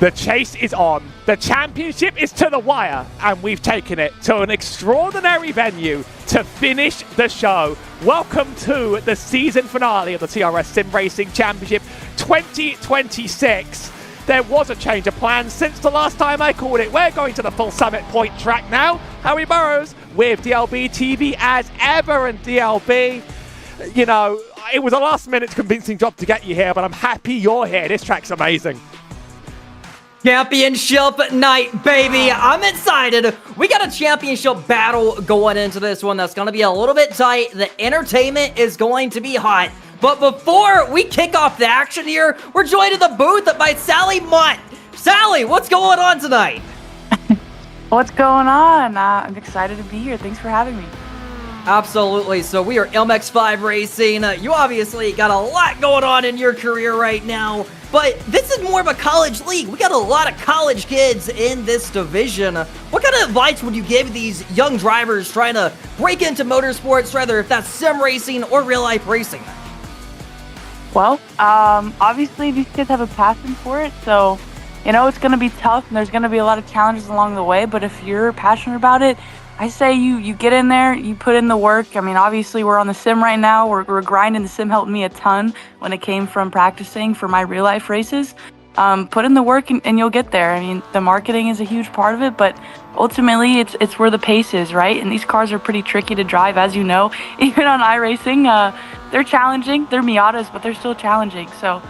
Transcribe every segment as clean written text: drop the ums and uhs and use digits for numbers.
The chase is on. The championship is to the wire, and we've taken it to an extraordinary venue to finish the show. Welcome to the season finale of the CRS Sim Racing Championship 2026. There was a change of plans since the last time I called it. We're going to the full Summit Point track now. Howie Burrows with DLB TV as ever, and DLB, you know, it was a last-minute convincing job to get you here, but I'm happy you're here. This track's amazing. Championship night, baby. I'm excited. We got a championship battle going into this one that's going to be a little bit tight. The entertainment is going to be hot. But before we kick off the action here, we're joined in the booth by Sally Munt. Sally, what's going on tonight? What's going on? I'm excited to be here. Thanks for having me. Absolutely. So we are MX5 Racing. You obviously got a lot going on in your career right now, but this is more of a college league. We got a lot of college kids in this division. What kind of advice would you give these young drivers trying to break into motorsports, whether if that's sim racing or real life racing? Well, obviously these kids have a passion for it, so you know it's going to be tough and there's going to be a lot of challenges along the way, but if you're passionate about it, I say you get in there, you put in the work. I mean, obviously we're on the sim right now. We're grinding. The sim helped me a ton when it came from practicing for my real life races. Put in the work and you'll get there. I mean, the marketing is a huge part of it, but ultimately it's where the pace is, right? And these cars are pretty tricky to drive, as you know. Even on iRacing, they're challenging. They're Miatas, but they're still challenging. So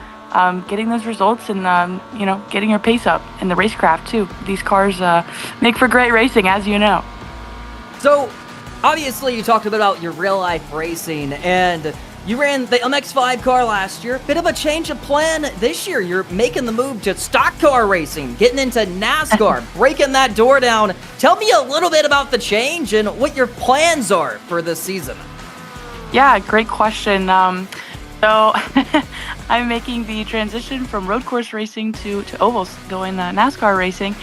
getting those results and, you know, getting your pace up and the racecraft too. These cars make for great racing, as you know. So, obviously, you talked about your real-life racing, and you ran the MX5 car last year. Bit of a change of plan this year. You're making the move to stock car racing, getting into NASCAR, breaking that door down. Tell me a little bit about the change and what your plans are for this season. Yeah, great question. So, I'm making the transition from road course racing to ovals, going NASCAR racing.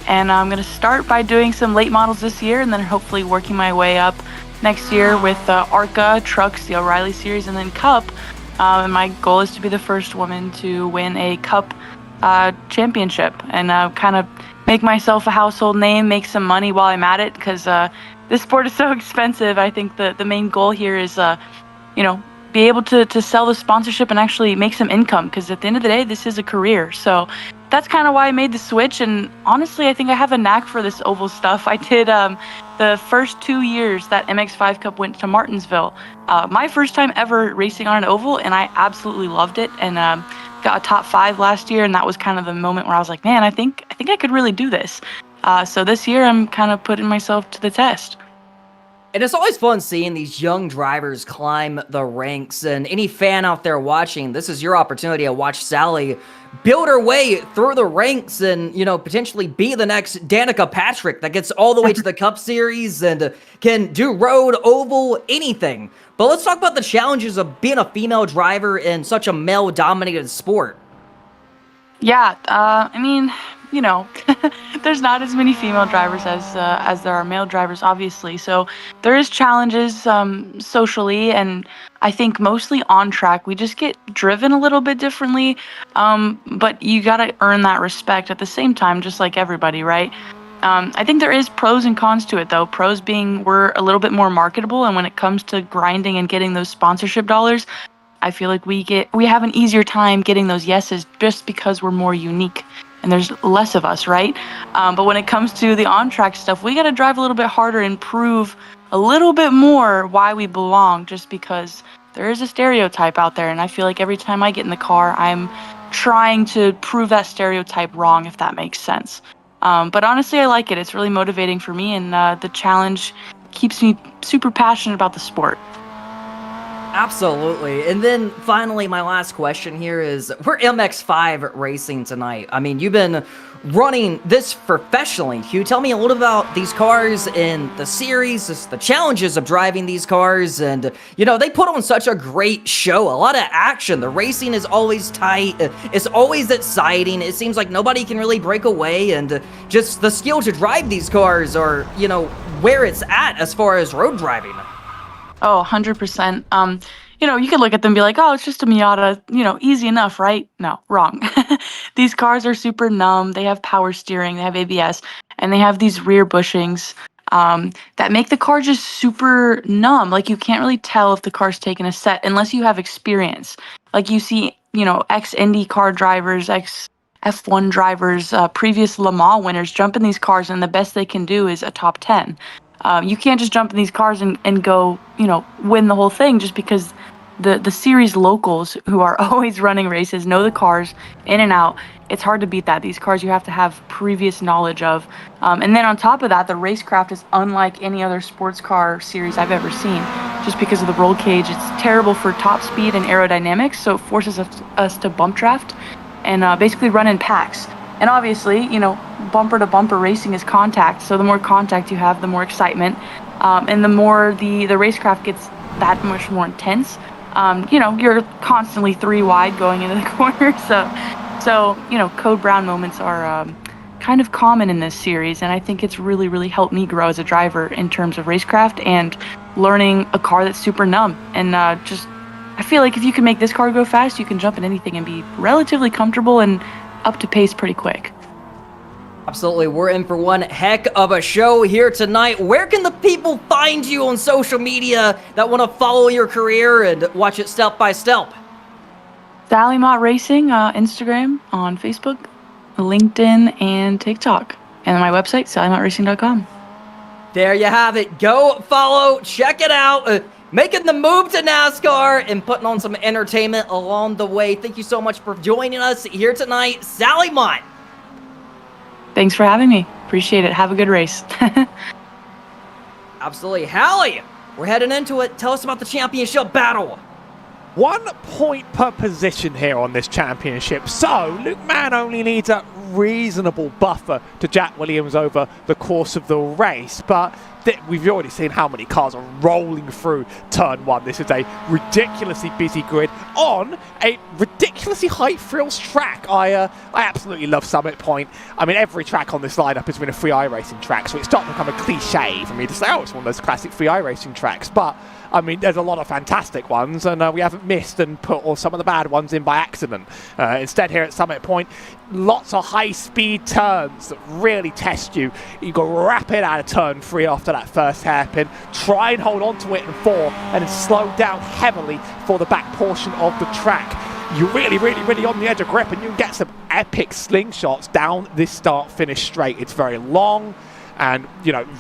And I'm going to start by doing some late models this year and then hopefully working my way up next year with ARCA, Trucks, the O'Reilly Series, and then Cup. And my goal is to be the first woman to win a Cup championship and kind of make myself a household name, make some money while I'm at it because this sport is so expensive. I think the main goal here is, you know, be able to sell the sponsorship and actually make some income because at the end of the day, this is a career. So that's kind of why I made the switch, and honestly, I think I have a knack for this oval stuff. I did the first 2 years that MX5 Cup went to Martinsville. My first time ever racing on an oval, and I absolutely loved it, and got a top 5 last year, and that was kind of the moment where I was like, man, I think I could really do this. So this year, I'm kind of putting myself to the test. And it's always fun seeing these young drivers climb the ranks, and any fan out there watching, this is your opportunity to watch Sally build her way through the ranks and, you know, potentially be the next Danica Patrick that gets all the way to the Cup Series and can do road, oval, anything. But let's talk about the challenges of being a female driver in such a male-dominated sport. Yeah, I mean, you know, there's not as many female drivers as there are male drivers, obviously. So there is challenges socially, and I think mostly on track. We just get driven a little bit differently, but you gotta earn that respect at the same time, just like everybody, right? I think there is pros and cons to it, though. Pros being we're a little bit more marketable, and when it comes to grinding and getting those sponsorship dollars, I feel like we have an easier time getting those yeses just because we're more unique. And there's less of us, right? But when it comes to the on-track stuff, we got to drive a little bit harder and prove a little bit more why we belong, just because there is a stereotype out there. And I feel like every time I get in the car, I'm trying to prove that stereotype wrong, if that makes sense. But honestly, I like it. It's really motivating for me, and the challenge keeps me super passionate about the sport. Absolutely. And then finally, my last question here is, we're MX5 racing tonight. I mean, you've been running this professionally. Can you tell me a little about these cars in the series, the challenges of driving these cars? And, you know, they put on such a great show, a lot of action. The racing is always tight. It's always exciting. It seems like nobody can really break away. And just the skill to drive these cars are, you know, where it's at as far as road driving. Oh, 100%. you could look at them and be like, oh, it's just a Miata, easy enough, right? No, wrong. These cars are super numb. They have power steering, they have ABS, and they have these rear bushings that make the car just super numb. Like you can't really tell if the car's taken a set unless you have experience. Like you see, ex-Indy car drivers, ex-F1 drivers, previous Le Mans winners jump in these cars, and the best they can do is a top 10. You can't just jump in these cars and go, win the whole thing just because the series locals who are always running races know the cars in and out. It's hard to beat that. These cars you have to have previous knowledge of. And then on top of that, the racecraft is unlike any other sports car series I've ever seen just because of the roll cage. It's terrible for top speed and aerodynamics, so it forces us to bump draft and basically run in packs. And obviously, bumper to bumper racing is contact. So the more contact you have, the more excitement. And the more the racecraft gets that much more intense. You're constantly 3 wide going into the corner. So code brown moments are kind of common in this series. And I think it's really, really helped me grow as a driver in terms of racecraft and learning a car that's super numb. And I feel like if you can make this car go fast, you can jump in anything and be relatively comfortable and up to pace pretty quick. Absolutely. We're in for one heck of a show here tonight. Where can the people find you on social media that want to follow your career and watch it step by step? Sally Munt Racing, Instagram, on Facebook, LinkedIn, and TikTok. And my website, SallyMuntRacing.com. There you have it. Go follow, check it out. Making the move to NASCAR and putting on some entertainment along the way. Thank you so much for joining us here tonight, Sally Munt. Thanks for having me. Appreciate it. Have a good race. Absolutely. Hallie, we're heading into it. Tell us about the championship battle. 1 point per position here on this championship. So Luke Mann only needs a reasonable buffer to Jack Williams over the course of the race, but we've already seen how many cars are rolling through turn 1. This is a ridiculously busy grid on a ridiculously high thrills track. I absolutely love Summit Point. I mean, every track on this lineup has been a free iRacing track, so it's starting to become a cliche for me to say, oh, it's one of those classic free iRacing tracks. But I mean, there's a lot of fantastic ones, and we haven't missed and put all some of the bad ones in by accident. Instead, here at Summit Point, lots of high-speed turns that really test you. You go rapid out of turn 3 after that first hairpin, try and hold on to it in 4, and then slow down heavily for the back portion of the track. You're really, really, really on the edge of grip, and you can get some epic slingshots down this start-finish straight. It's very long, and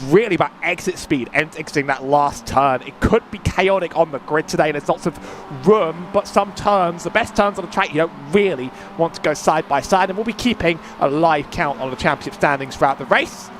really about exit speed, exiting that last turn. It could be chaotic on the grid today. There's lots of room, but some turns, the best turns on the track, you don't really want to go side by side, and we'll be keeping a live count on the championship standings throughout the race.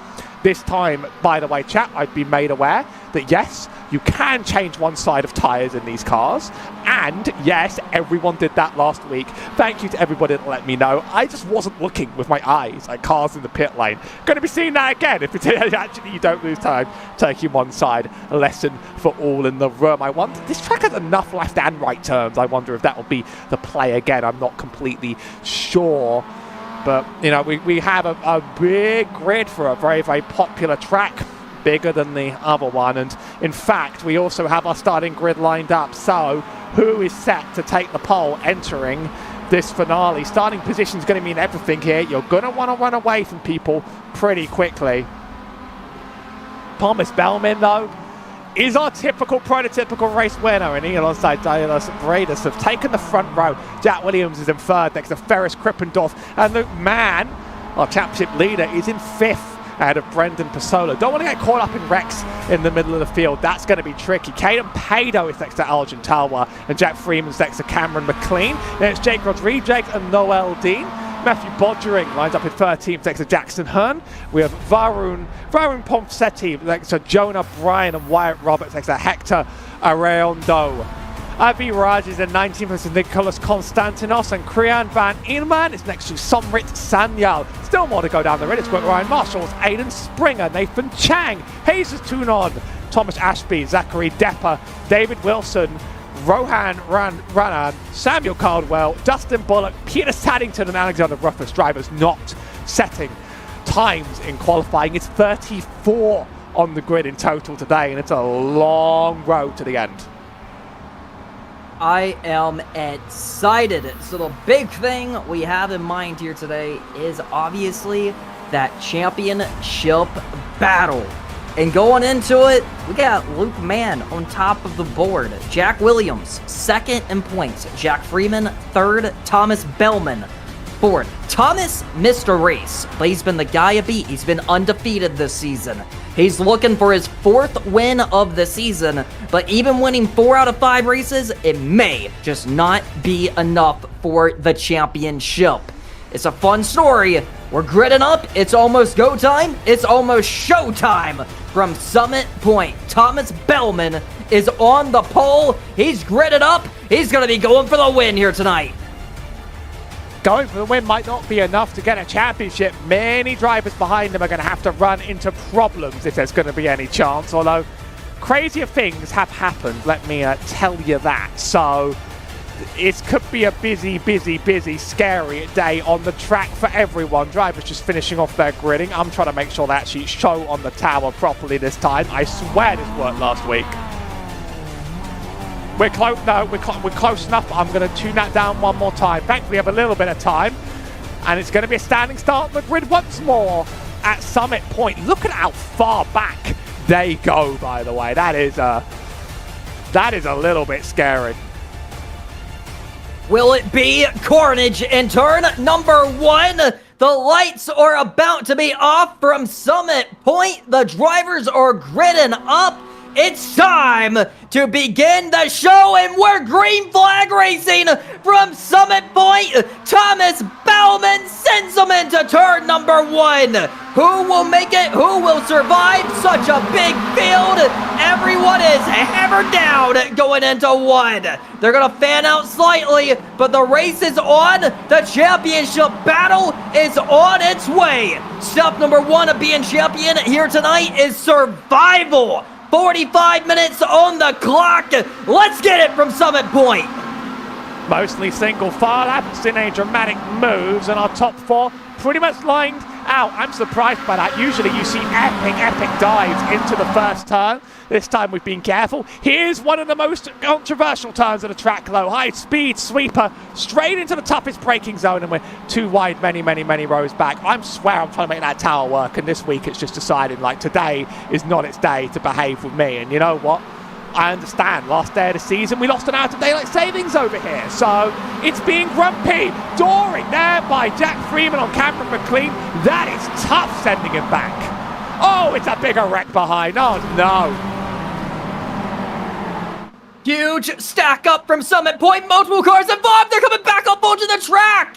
This time, by the way, chat, I've been made aware that yes, you can change one side of tyres in these cars, and yes, everyone did that last week. Thank you to everybody that let me know. I just wasn't looking with my eyes at cars in the pit lane. Going to be seeing that again if it's actually you don't lose time taking one side. A lesson for all in the room. I wonder, this track has enough left and right turns. I wonder if that will be the play again. I'm not completely sure. But, we have a big grid for a very, very popular track, bigger than the other one. And in fact, we also have our starting grid lined up. So who is set to take the pole entering this finale? Starting position is going to mean everything here. You're going to want to run away from people pretty quickly. Thomas Bellman, though, is our typical prototypical race winner, and he alongside Dailos Bradus have taken the front row. Jack Williams is in 3rd next to Ferris Krippendorf, and Luke Mann, our championship leader, is in 5th ahead of Brendan Pasola. Don't want to get caught up in wrecks in the middle of the field. That's going to be tricky. Caden Pado is next to Elgin Talwa, and Jack Freeman's next to Cameron McLean. Then it's Jake Rodriguez and Noel Dean. Matthew Bodgering lines up in 13th next to Jackson Hearn. We have Varun Ponsetti next to Jonah Bryan, and Wyatt Roberts next to Hector Arreondo. Avi Raj is in 19th next to Nicholas Konstantinos, and Krian Van Inman is next to Somrit Sanyal. Still more to go down the road. It's got Ryan Marshall, Aidan Springer, Nathan Chang, Jesus Tunon, Thomas Ashby, Zachary Depper, David Wilson, Rohan Ranan, Samuel Caldwell, Dustin Bullock, Peter Saddington, and Alexander Ruffus, drivers not setting times in qualifying. It's 34 on the grid in total today, and it's a long road to the end. I am excited. So the big thing we have in mind here today is obviously that championship battle. And going into it, we got Luke Mann on top of the board. Jack Williams, second in points. Jack Freeman, third. Thomas Bellman, fourth. Thomas missed a race, but he's been the guy a beat. He's been undefeated this season. He's looking for his 4th win of the season, but even winning 4 out of 5 races, it may just not be enough for the championship. It's a fun story. We're gritting up. It's almost go time. It's almost show time from Summit Point. Thomas Bellman is on the pole. He's gritted up. He's going to be going for the win here tonight. Going for the win might not be enough to get a championship. Many drivers behind them are going to have to run into problems if there's going to be any chance, although crazier things have happened, let me tell you that. So it could be a busy, scary day on the track for everyone. Drivers just finishing off their gridding. I'm trying to make sure they actually show on the tower properly this time. I swear this worked last week. We're close enough. I'm going to tune that down one more time. Thankfully, we have a little bit of time. And it's going to be a standing start on the grid once more at Summit Point. Look at how far back they go, by the way. That is a little bit scary. Will it be carnage in turn number 1? The lights are about to be off from Summit Point. The drivers are gridding up. It's time to begin the show, and we're green flag racing from Summit Point. Thomas Bellman sends them into turn number 1. Who will make it? Who will survive such a big field? Everyone is hammered down going into 1. They're going to fan out slightly, but the race is on. The championship battle is on its way. Step number 1 of being champion here tonight is survival. 45 minutes on the clock. Let's get it from Summit Point. Mostly single file, haven't seen any dramatic moves, and our top 4 pretty much lined out. I'm surprised by that. Usually you see epic dives into the first turn. This time we've been careful. Here's one of the most controversial turns of the track, though. High speed sweeper straight into the toughest braking zone, and we're too wide many rows back. I swear I'm trying to make that tower work, and this week it's just decided, like, today is not its day to behave with me. And you know what? I understand. Last day of the season, we lost an out of daylight savings over here. So it's being grumpy. Doring there by Jack Freeman on Cameron McLean. That is tough sending him back. Oh, it's a bigger wreck behind. Oh, no. Huge stack up from Summit Point. Multiple cars involved. They're coming back up onto the track.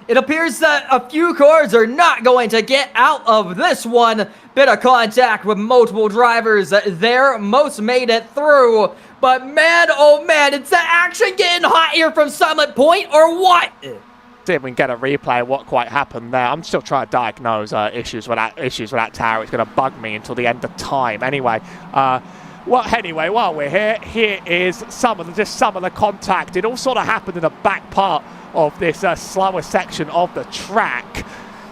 It appears that a few cars are not going to get out of this one. Bit of contact with multiple drivers there. Most made it through. But man, oh man, is the action getting hot here from Summit Point or what? See if we can get a replay of what quite happened there. I'm still trying to diagnose issues with that tower. It's going to bug me until the end of time. Anyway, while we're here is some of the contact. It all sort of happened in the back part of this slower section of the track.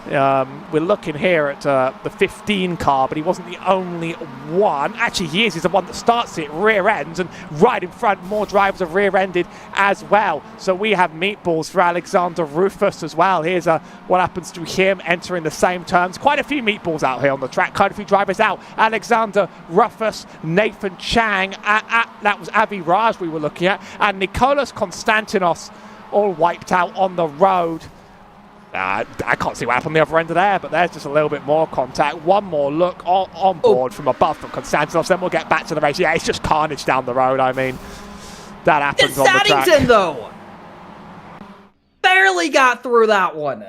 We're looking here at the 15 car, but he wasn't the only one. Actually, he is. He's the one that starts it, rear ends, and right in front, more drivers are rear-ended as well. So we have meatballs for Alexander Rufus as well. Here's what happens to him entering the same terms. Quite a few meatballs out here on the track. Quite a few drivers out. Alexander Rufus, Nathan Chang, that was Avi Raj we were looking at, and Nicolas Konstantinos all wiped out on the road. I can't see what happened on the other end of there, but there's just a little bit more contact. One more look on board from above from Konstantinos, then we'll get back to the race. Yeah, it's just carnage down the road. I mean, that happens it's on the track. Addington, though. Barely got through that one.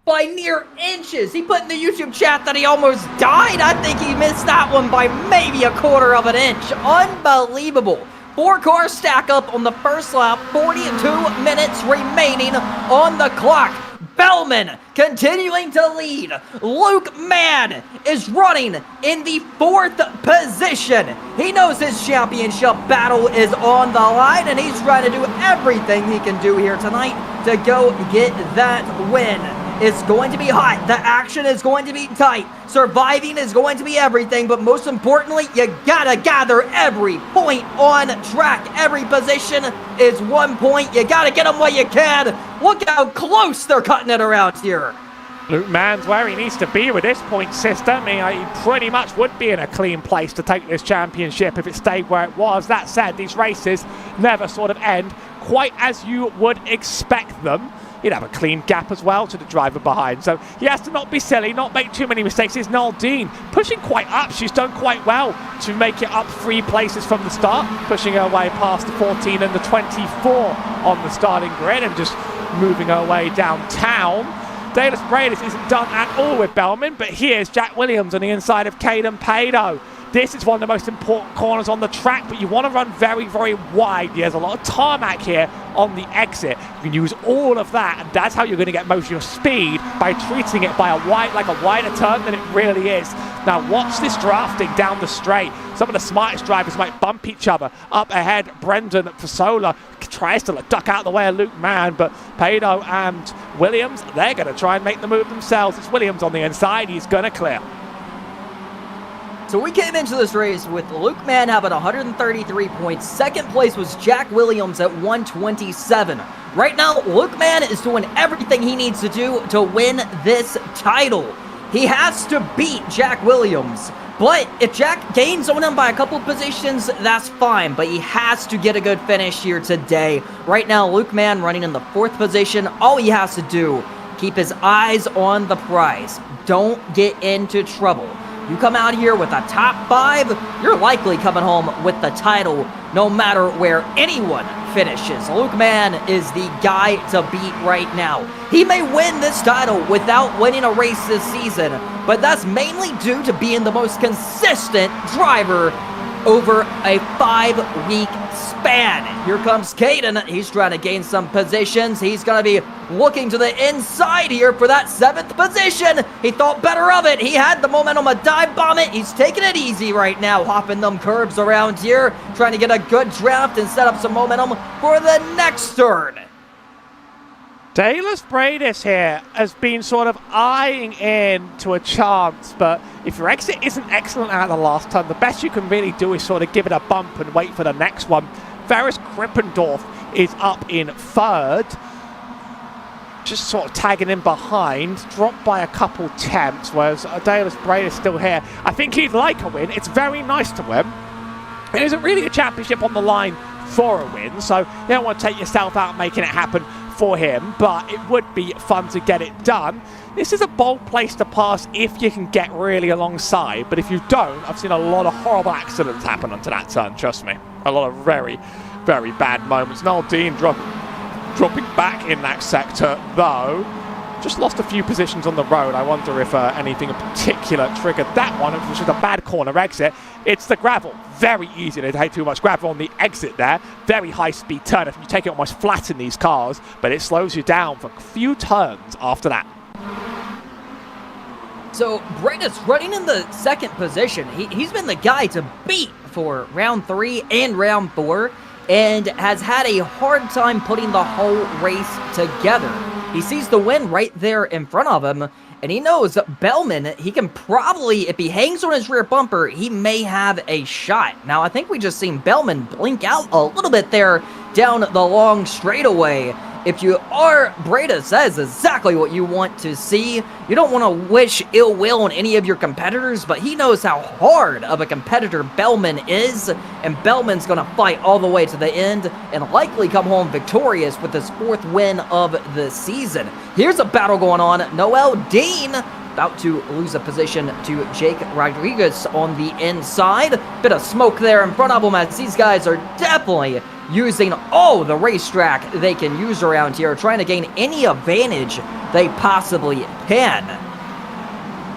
By near inches. He put in the YouTube chat that he almost died. I think he missed that one by maybe a quarter of an inch. Unbelievable. 4 cars stack up on the first lap. 42 minutes remaining on the clock. Bellman continuing to lead. Luke Mann is running in the 4th position. He knows his championship battle is on the line, and he's trying to do everything he can do here tonight to go get that win. is going to be hot. The action is going to be tight. Surviving is going to be everything, but most importantly, you gotta gather every point on track. Every position is 1 point. You gotta get them while you can. Look how close they're cutting it around here. Luke Mann's where he needs to be with this point system. He pretty much would be in a clean place to take this championship if it stayed where it was. That said, these races never sort of end quite as you would expect them. He'd have a clean gap as well to the driver behind. So he has to not be silly, not make too many mistakes. Here's Naldine pushing quite up. She's done quite well to make it up 3 places from the start, pushing her way past the 14 and the 24 on the starting grid and just moving her way downtown. Dallas Bradis isn't done at all with Bellman, but here's Jack Williams on the inside of Caden Pado. This is one of the most important corners on the track, but you want to run very, very wide. There's a lot of tarmac here on the exit. You can use all of that, and that's how you're going to get most of your speed, by treating it by like a wider turn than it really is. Now watch this drafting down the straight. Some of the smartest drivers might bump each other. Up ahead, Brendan Fasola tries to duck out the way of Luke Mann, but Pado and Williams, they're going to try and make the move themselves. It's Williams on the inside. He's going to clear. So we came into this race with Luke Mann having 133 points. Second place was Jack Williams at 127. Right now, Luke Mann is doing everything he needs to do to win this title. He has to beat Jack Williams. But if Jack gains on him by a couple positions, that's fine. But he has to get a good finish here today. Right now, Luke Mann running in the 4th position. All he has to do, keep his eyes on the prize. Don't get into trouble. You come out here with a top 5, you're likely coming home with the title no matter where anyone finishes. Luke Mann is the guy to beat right now. He may win this title without winning a race this season, but that's mainly due to being the most consistent driver over a 5-week span. Here comes Caden. He's trying to gain some positions. He's going to be looking to the inside here for that 7th position. He thought better of it. He had the momentum, a dive bomb it. He's taking it easy right now, hopping them curbs around here, trying to get a good draft and set up some momentum for the next turn. Dallas Bradis here has been sort of eyeing in to a chance, but if your exit isn't excellent out of the last turn, the best you can really do is sort of give it a bump and wait for the next one. Ferris Krippendorf is up in 3rd, just sort of tagging in behind, dropped by a couple tenths, whereas Dallas Bradis still here. I think he'd like a win. It's very nice to win. It isn't really a championship on the line for a win, so you don't want to take yourself out making it happen for him, but it would be fun to get it done. This is a bold place to pass if you can get really alongside, but if you don't, I've seen a lot of horrible accidents happen onto that turn, trust me. A lot of very, very bad moments. Naldine dropping back in that sector, though. Just lost a few positions on the road. I wonder if anything in particular triggered that one, which is a bad corner exit. It's the gravel. Very easy to take too much gravel on the exit there. Very high speed turn. If you take it almost flat in these cars, but it slows you down for a few turns after that. So Bradis running in the 2nd position. He's been the guy to beat for round 3 and round 4, and has had a hard time putting the whole race together. He sees the win right there in front of him, and he knows Bellman, he can probably, if he hangs on his rear bumper, he may have a shot. Now, I think we just seen Bellman blink out a little bit there down the long straightaway. If you are Bradis, that is exactly what you want to see. You don't want to wish ill will on any of your competitors, but he knows how hard of a competitor Bellman is, and Bellman's going to fight all the way to the end and likely come home victorious with his 4th win of the season. Here's a battle going on. Noel Dean about to lose a position to Jake Rodriguez on the inside. Bit of smoke there in front of him, as these guys are definitely using all the racetrack they can use around here, trying to gain any advantage they possibly can.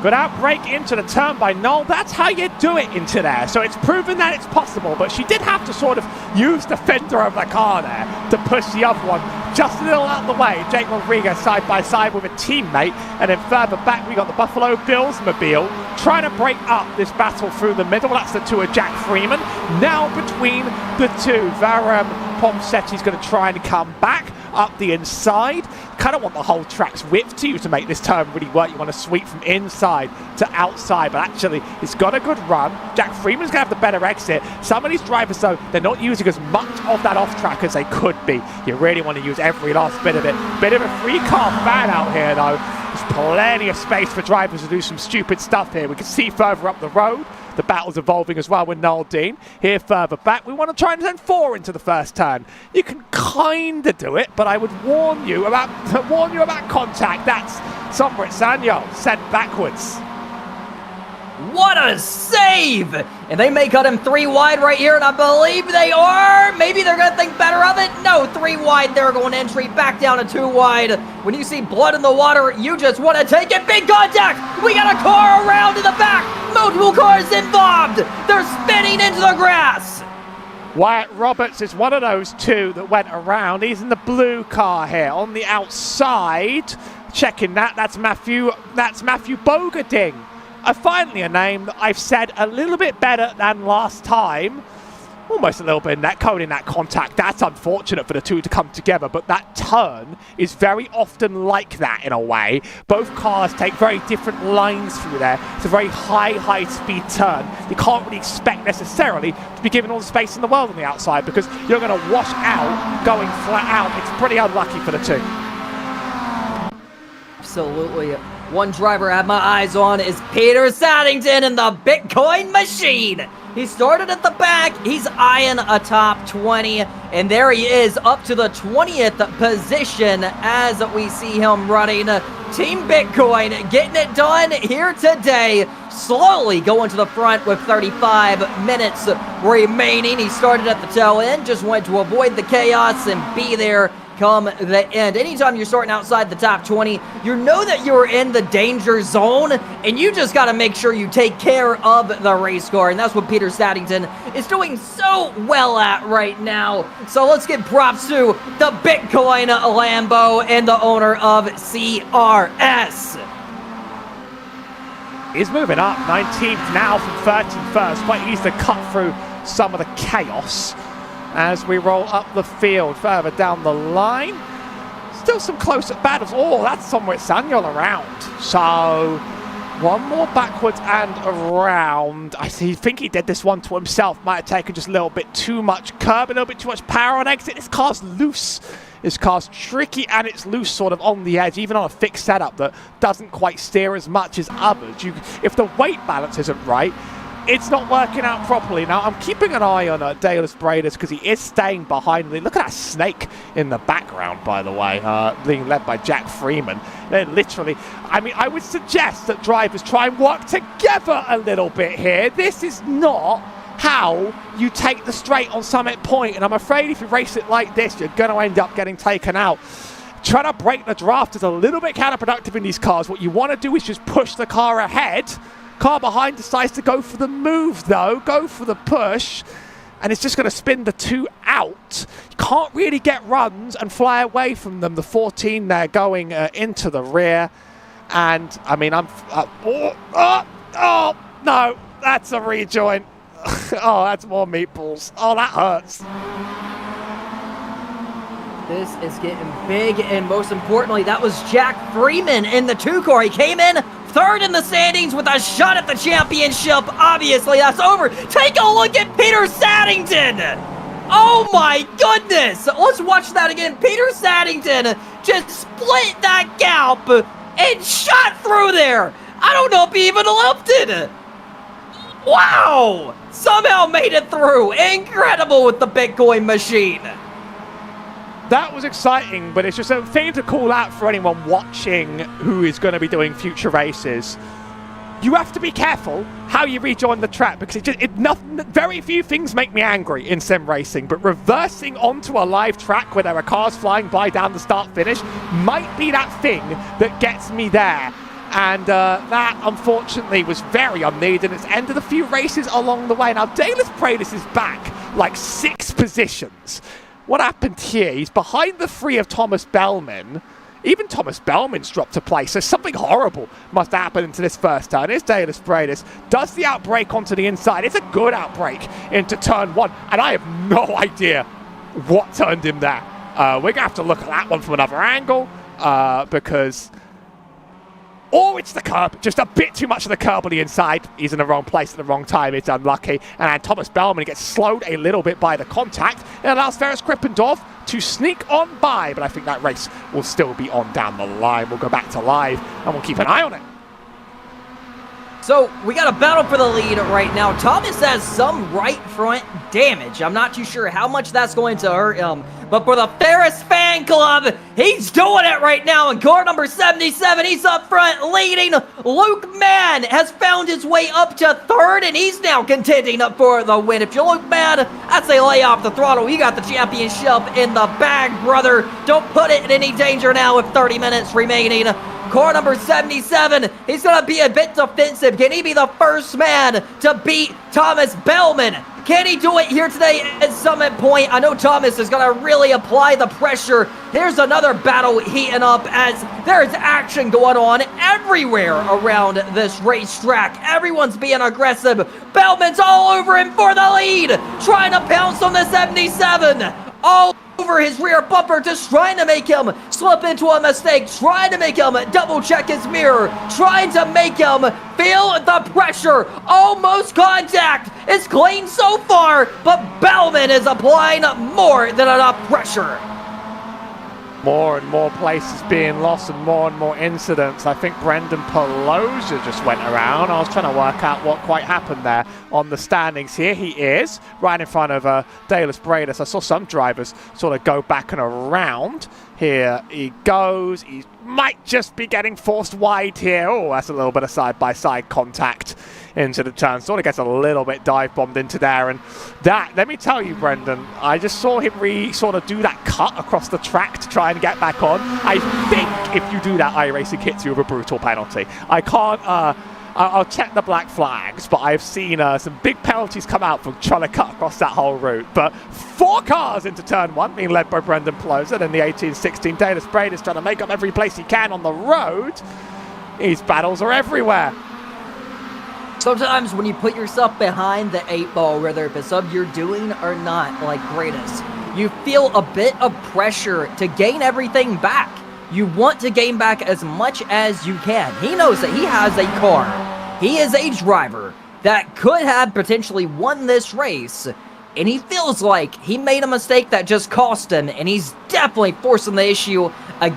Good outbreak into the turn by Noel. That's how you do it into there. So it's proven that it's possible, but she did have to sort of use the fender of the car there to push the other one just a little out of the way. Jake Rodriguez side by side with a teammate, and then further back we got the Buffalo Bills mobile trying to break up this battle through the middle. That's the 2 of Jack Freeman. Now between the 2, Varam Pomsetti's going to try and come back. up the inside. Kind of want the whole track's width to you to make this turn really work. You want to sweep from inside to outside, but actually it's got a good run. Jack Freeman's going to have the better exit. Some of these drivers, though, they're not using as much of that off-track as they could be. You really want to use every last bit of it. Bit of a free-car fan out here, though. There's plenty of space for drivers to do some stupid stuff here. We can see further up the road. The battle's evolving as well with Noel Dean. Here further back, we want to try and turn 4 into the first turn. You can kind of do it, but I would warn you about contact. That's Sombrit Sanyo sent backwards. What a save! And they may cut him 3 wide right here, and I believe they are. Maybe they're going to think better of it. No, 3 wide. They're going entry back down to 2 wide. When you see blood in the water, you just want to take it. Big contact! We got a car around in the back. Multiple cars involved. They're spinning into the grass. Wyatt Roberts is one of those 2 that went around. He's in the blue car here on the outside. Checking that. That's Matthew Bogading. Finally a name that I've said a little bit better than last time. Almost a little bit in that code in that contact. That's unfortunate for the 2 to come together, but that turn is very often like that in a way. Both cars take very different lines through there. It's a very high speed turn. You can't really expect necessarily to be given all the space in the world on the outside because you're going to wash out going flat out. It's pretty unlucky for the 2. Absolutely. One driver I have my eyes on is Peter Saddington in the Bitcoin machine. He started at the back. He's eyeing a top 20. And there he is up to the 20th position as we see him running. Team Bitcoin getting it done here today. Slowly going to the front with 35 minutes remaining. He started at the tail end. Just wanted to avoid the chaos and be there come the end. Anytime you're starting outside the top 20, you know that you're in the danger zone, and you just got to make sure you take care of the race car, and that's what Peter Saddington is doing so well at right now. So let's give props to the Bitcoin Lambo and the owner of CRS. He's moving up, 19th now from 31st. Quite easy to cut through some of the chaos as we roll up the field further down the line. Still some close-up battles. Oh, that's somewhere Samuel around. So one more backwards and around. I think he did this one to himself. Might have taken just a little bit too much curb, a little bit too much power on exit. This car's loose. This car's tricky and it's loose sort of on the edge, even on a fixed setup that doesn't quite steer as much as others. If the weight balance isn't right, it's not working out properly. Now, I'm keeping an eye on Dallas Braders because he is staying behind me. Look at that snake in the background, by the way, being led by Jack Freeman. They're literally, I mean, I would suggest that drivers try and work together a little bit here. This is not how you take the straight on Summit Point, and I'm afraid if you race it like this, you're going to end up getting taken out. Trying to break the draft is a little bit counterproductive in these cars. What you want to do is just push the car ahead. Car behind decides to go for the move, though, go for the push, and it's just going to spin the 2 out. You can't really get runs and fly away from them. The 14 there going into the rear, and I mean, oh, no, that's a rejoin. Oh, that's more meatballs. Oh, that hurts. This is getting big, and most importantly, that was Jack Freeman in the 2 car. He came in 3rd in the standings with a shot at the championship. Obviously, that's over. Take a look at Peter Saddington. Oh my goodness. Let's watch that again. Peter Saddington just split that gap and shot through there. I don't know if he even lifted. Wow. Somehow made it through. Incredible with the Bitcoin machine. That was exciting, but it's just a thing to call out for anyone watching who is going to be doing future races. You have to be careful how you rejoin the track because very few things make me angry in sim racing, but reversing onto a live track where there are cars flying by down the start-finish might be that thing that gets me there. And that, unfortunately, was very unneeded. It's ended a few races along the way. Now, Dallas Pradis is back like 6 positions. What happened here? He's behind the 3 of Thomas Bellman. Even Thomas Bellman's dropped a place, so something horrible must happen into this first turn. Here's Dallas Bradis. Does the outbreak onto the inside. It's a good outbreak into turn 1, and I have no idea what turned him there. We're going to have to look at that one from another angle because... Or it's the curb, just a bit too much of the curb on the inside. He's in the wrong place at the wrong time, it's unlucky. And Thomas Bellman gets slowed a little bit by the contact. It allows Ferris Krippendorf to sneak on by, but I think that race will still be on down the line. We'll go back to live and we'll keep an eye on it. So, we got a battle for the lead right now. Thomas has some right front damage. I'm not too sure how much that's going to hurt him. But for the Ferris fan club, he's doing it right now. In car number 77, he's up front leading. Luke Mann has found his way up to third, and he's now contending for the win. If you're Luke Mann, I'd say lay off the throttle. You got the championship in the bag, brother. Don't put it in any danger now with 30 minutes remaining. Car number 77, he's going to be a bit defensive. Can he be the first man to beat Thomas Bellman? Can he do it here today at Summit Point? I know Thomas is going to really apply the pressure. Here's another battle heating up as there's action going on everywhere around this racetrack. Everyone's being aggressive. Bellman's all over him for the lead, trying to pounce on the 77. All over his rear bumper, just trying to make him slip into a mistake, trying to make him double check his mirror, trying to make him feel the pressure. Almost contact. It's clean so far, but Bellman is applying more than enough pressure. More and more places being lost and more incidents. I think Brendan Pelosia just went around. I was trying to work out what quite happened there on the standings. Here he is, right in front of Dallas Bradis. I saw some drivers sort of go back and around. Here he goes. He might just be getting forced wide here. Oh, that's a little bit of side-by-side contact into the turn. Sort of gets a little bit dive-bombed into there. And that, let me tell you, Brendan, I just saw him sort of do that cut across the track to try and get back on. I think if you do that, iRacing hits you with a brutal penalty. I can't... I'll check the black flags, but I've seen some big penalties come out from trying to cut across that whole route. But 4 cars into turn 1, being led by Brendan Pelosia, then the 18-16 Dallas Braid is trying to make up every place he can on the road. These battles are everywhere. Sometimes when you put yourself behind the 8 ball, whether it's of you're doing or not, like Greatest, you feel a bit of pressure to gain everything back. You want to gain back as much as you can. He knows that he has a car. He is a driver that could have potentially won this race, and he feels like he made a mistake that just cost him, and he's definitely forcing the issue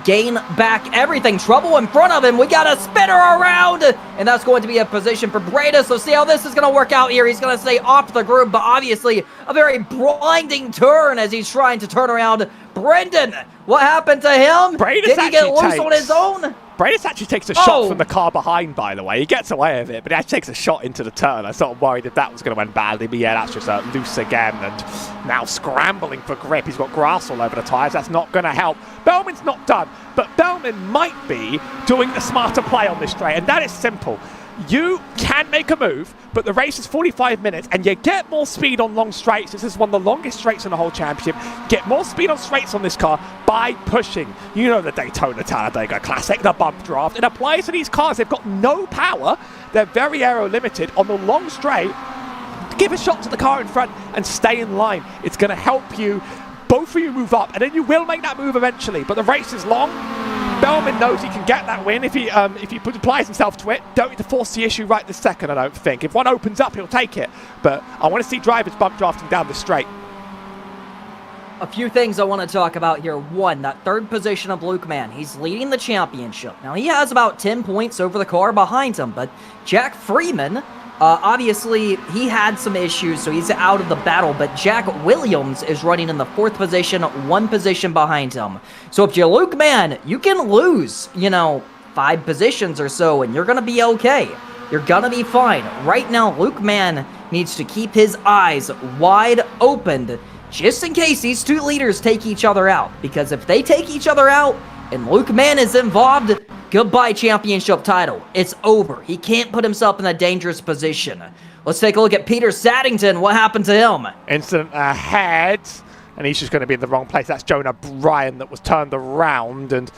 gain back everything. Trouble in front of him. We got a spinner around, and that's going to be a position for Bradis. So see how this is going to work out here. He's going to stay off the group, but obviously a very blinding turn as he's trying to turn around. Brendan, what happened to him? Did he get loose on his own? Bradis actually takes a shot from the car behind, by the way. He gets away with it, but he actually takes a shot into the turn. I was sort of worried if that was going to end badly, but yeah, that's just loose again, and now scrambling for grip. He's got grass all over the tyres. That's not going to help. Bellman's not done, but Bellman might be doing the smarter play on this straight, and that is simple. You can make a move, but the race is 45 minutes, and you get more speed on long straights. This is one of the longest straights in the whole championship. Get more speed on straights on this car by pushing. You know the Daytona Talladega Classic, the bump draft. It applies to these cars. They've got no power. They're very aero limited. On the long straight, give a shot to the car in front and stay in line. It's going to help you. Both of you move up, and then you will make that move eventually. But the race is long. Bellman knows he can get that win if he applies himself to it. Don't need to force the issue right this second, I don't think. If one opens up, he'll take it. But I want to see drivers bump drafting down the straight. A few things I want to talk about here. One, that third position of Luke Mann. He's leading the championship. Now, he has about 10 points over the car behind him, but Jack Freeman... obviously, he had some issues, so he's out of the battle, but Jack Williams is running in the 4th position, 1 position behind him. So if you're Luke Mann, you can lose, 5 positions or so, and you're going to be okay. You're going to be fine. Right now, Luke Mann needs to keep his eyes wide open, just in case these 2 leaders take each other out. Because if they take each other out, and Luke Mann is involved... goodbye championship title. It's over. He can't put himself in a dangerous position. Let's take a look at Peter Saddington. What happened to him? Incident ahead, and he's just going to be in the wrong place. That's Jonah Bryan that was turned around, and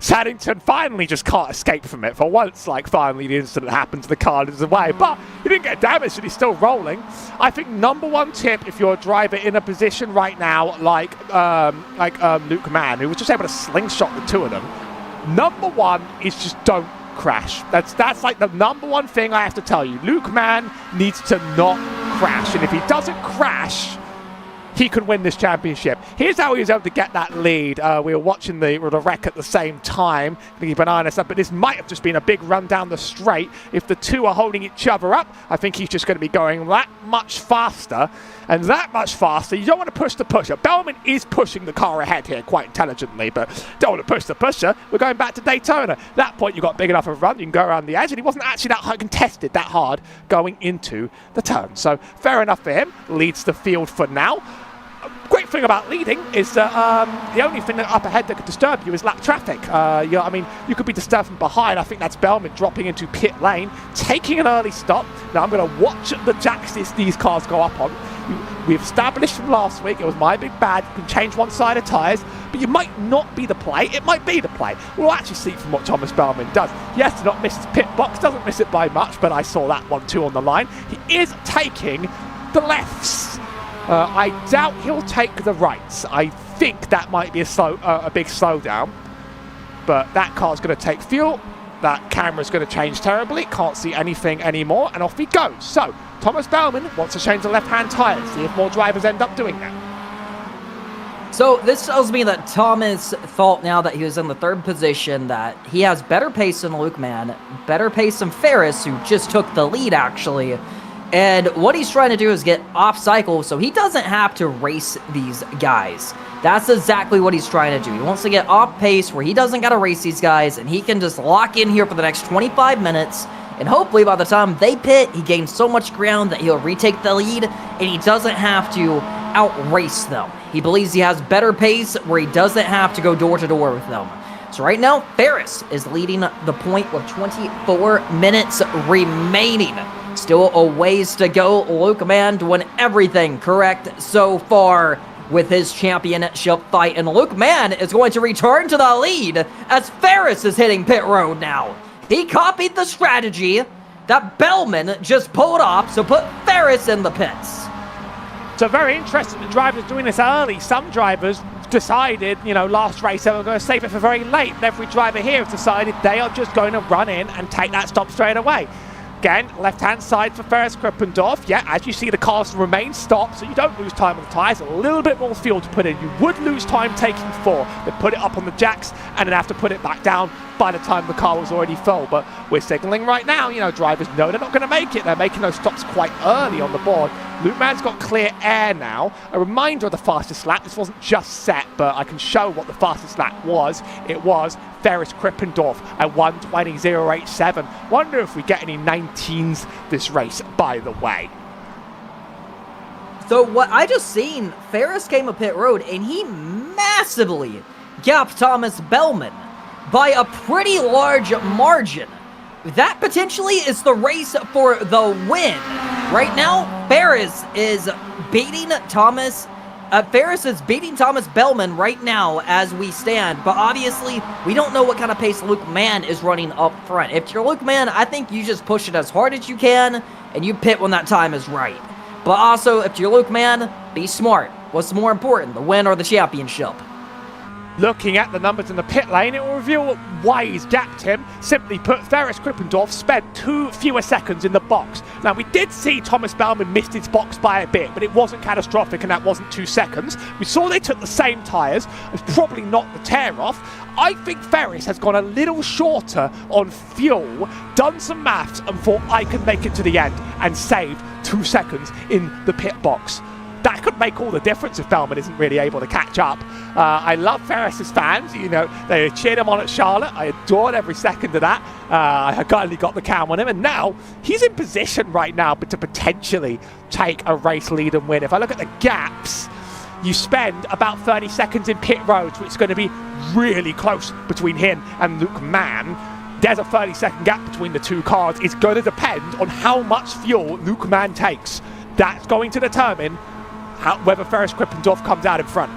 Saddington finally just can't escape from it. For once, like, finally the incident happens, the car is away. But he didn't get damaged and he's still rolling. I think number one tip, if you're a driver in a position right now like Luke Mann, who was just able to slingshot the two of them, number one is just don't crash. That's like the number one thing I have to tell you. Luke Mann needs to not crash. And if he doesn't crash, he could win this championship. Here's how he was able to get that lead. We were watching the wreck at the same time. Keep an eye on this, but this might have just been a big run down the straight. If the two are holding each other up, I think he's just going to be going that much faster. And that much faster, you don't want to push the pusher. Bellman is pushing the car ahead here quite intelligently, but don't want to push the pusher. We're going back to Daytona. At that point, you got big enough of a run, you can go around the edge, and he wasn't actually that hard contested, that hard going into the turn. So fair enough for him. Leads the field for now. Great thing about leading is that the only thing up ahead that could disturb you is lap traffic. I mean, you could be disturbed from behind. I think that's Bellman dropping into pit lane, taking an early stop. Now I'm going to watch the jacks these cars go up on. We've established from last week, it was my big bad. You can change one side of tyres, but you might not be the play. It might be the play. We'll actually see from what Thomas Bellman does. He has to not miss his pit box, doesn't miss it by much, but I saw that one too on the line. He is taking the lefts. I doubt he'll take the rights. I think that might be a big slowdown, but that car's going to take fuel. That camera's going to change terribly. Can't see anything anymore, and off he goes. So Thomas Bellman wants to change the left-hand tyres. See if more drivers end up doing that. So this tells me that Thomas thought, now that he was in the third position, that he has better pace than Luke Mann, better pace than Ferris, who just took the lead actually. And what he's trying to do is get off cycle so he doesn't have to race these guys. That's exactly what he's trying to do. He wants to get off pace where he doesn't got to race these guys, and he can just lock in here for the next 25 minutes. And hopefully by the time they pit, he gains so much ground that he'll retake the lead, and he doesn't have to outrace them. He believes he has better pace where he doesn't have to go door to door with them. So right now, Ferris is leading the point with 24 minutes remaining. Still a ways to go. Luke Mann doing everything correct so far with his championship fight. And Luke Mann is going to return to the lead as Ferris is hitting pit road now. He copied the strategy that Bellman just pulled off, so put Ferris in the pits. So very interesting, the drivers doing this early. Some drivers decided, last race they were going to save it for very late. And every driver here has decided they are just going to run in and take that stop straight away. Again, left-hand side for Ferris Krippendorf. Yeah, as you see, the cars remain stopped, so you don't lose time on the tyres. A little bit more fuel to put in. You would lose time taking four. They put it up on the jacks and then have to put it back down by the time the car was already full. But we're signaling right now, drivers know they're not going to make it. They're making those stops quite early on the board. Luke Mann's got clear air now. A reminder of the fastest lap. This wasn't just set, but I can show what the fastest lap was. It was Ferris Krippendorf at 1:20.087. Wonder if we get any 19s this race, by the way. So what I just seen, Ferris came up pit road and he massively gapped Thomas Bellman by a pretty large margin. That potentially is the race for the win. Right now, Ferris is beating Thomas Bellman right now as we stand, but obviously we don't know what kind of pace Luke Mann is running up front. If you're Luke Mann, I think you just push it as hard as you can and you pit when that time is right. But also, if you're Luke Mann, be smart. What's more important, the win or the championship? Looking at the numbers in the pit lane, it will reveal why he's gapped him. Simply put, Ferris Krippendorf spent 2 fewer seconds in the box. Now, we did see Thomas Bellman missed his box by a bit, but it wasn't catastrophic and that wasn't 2 seconds. We saw they took the same tyres. It's probably not the tear-off. I think Ferris has gone a little shorter on fuel, done some maths, and thought I can make it to the end and save 2 seconds in the pit box. That could make all the difference if Bellman isn't really able to catch up. I love Ferris's fans. They cheered him on at Charlotte. I adored every second of that. I kindly got the cam on him, and now he's in position right now to potentially take a race lead and win. If I look at the gaps, you spend about 30 seconds in pit roads, which is going to be really close between him and Luke Mann. There's a 30-second gap between the two cars. It's going to depend on how much fuel Luke Mann takes. That's going to determine whether Ferris Krippendorf comes out in front.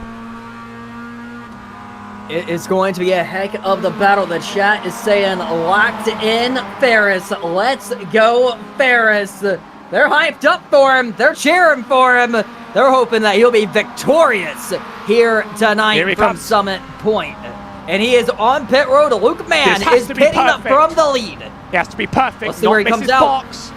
It is going to be a heck of the battle. The chat is saying locked in Ferris. Let's go, Ferris. They're hyped up for him. They're cheering for him. They're hoping that he'll be victorious here tonight from Summit Point. And he is on pit road. Luke Mann is pitting up from the lead. He has to be perfect. Let's see where he comes out. Box.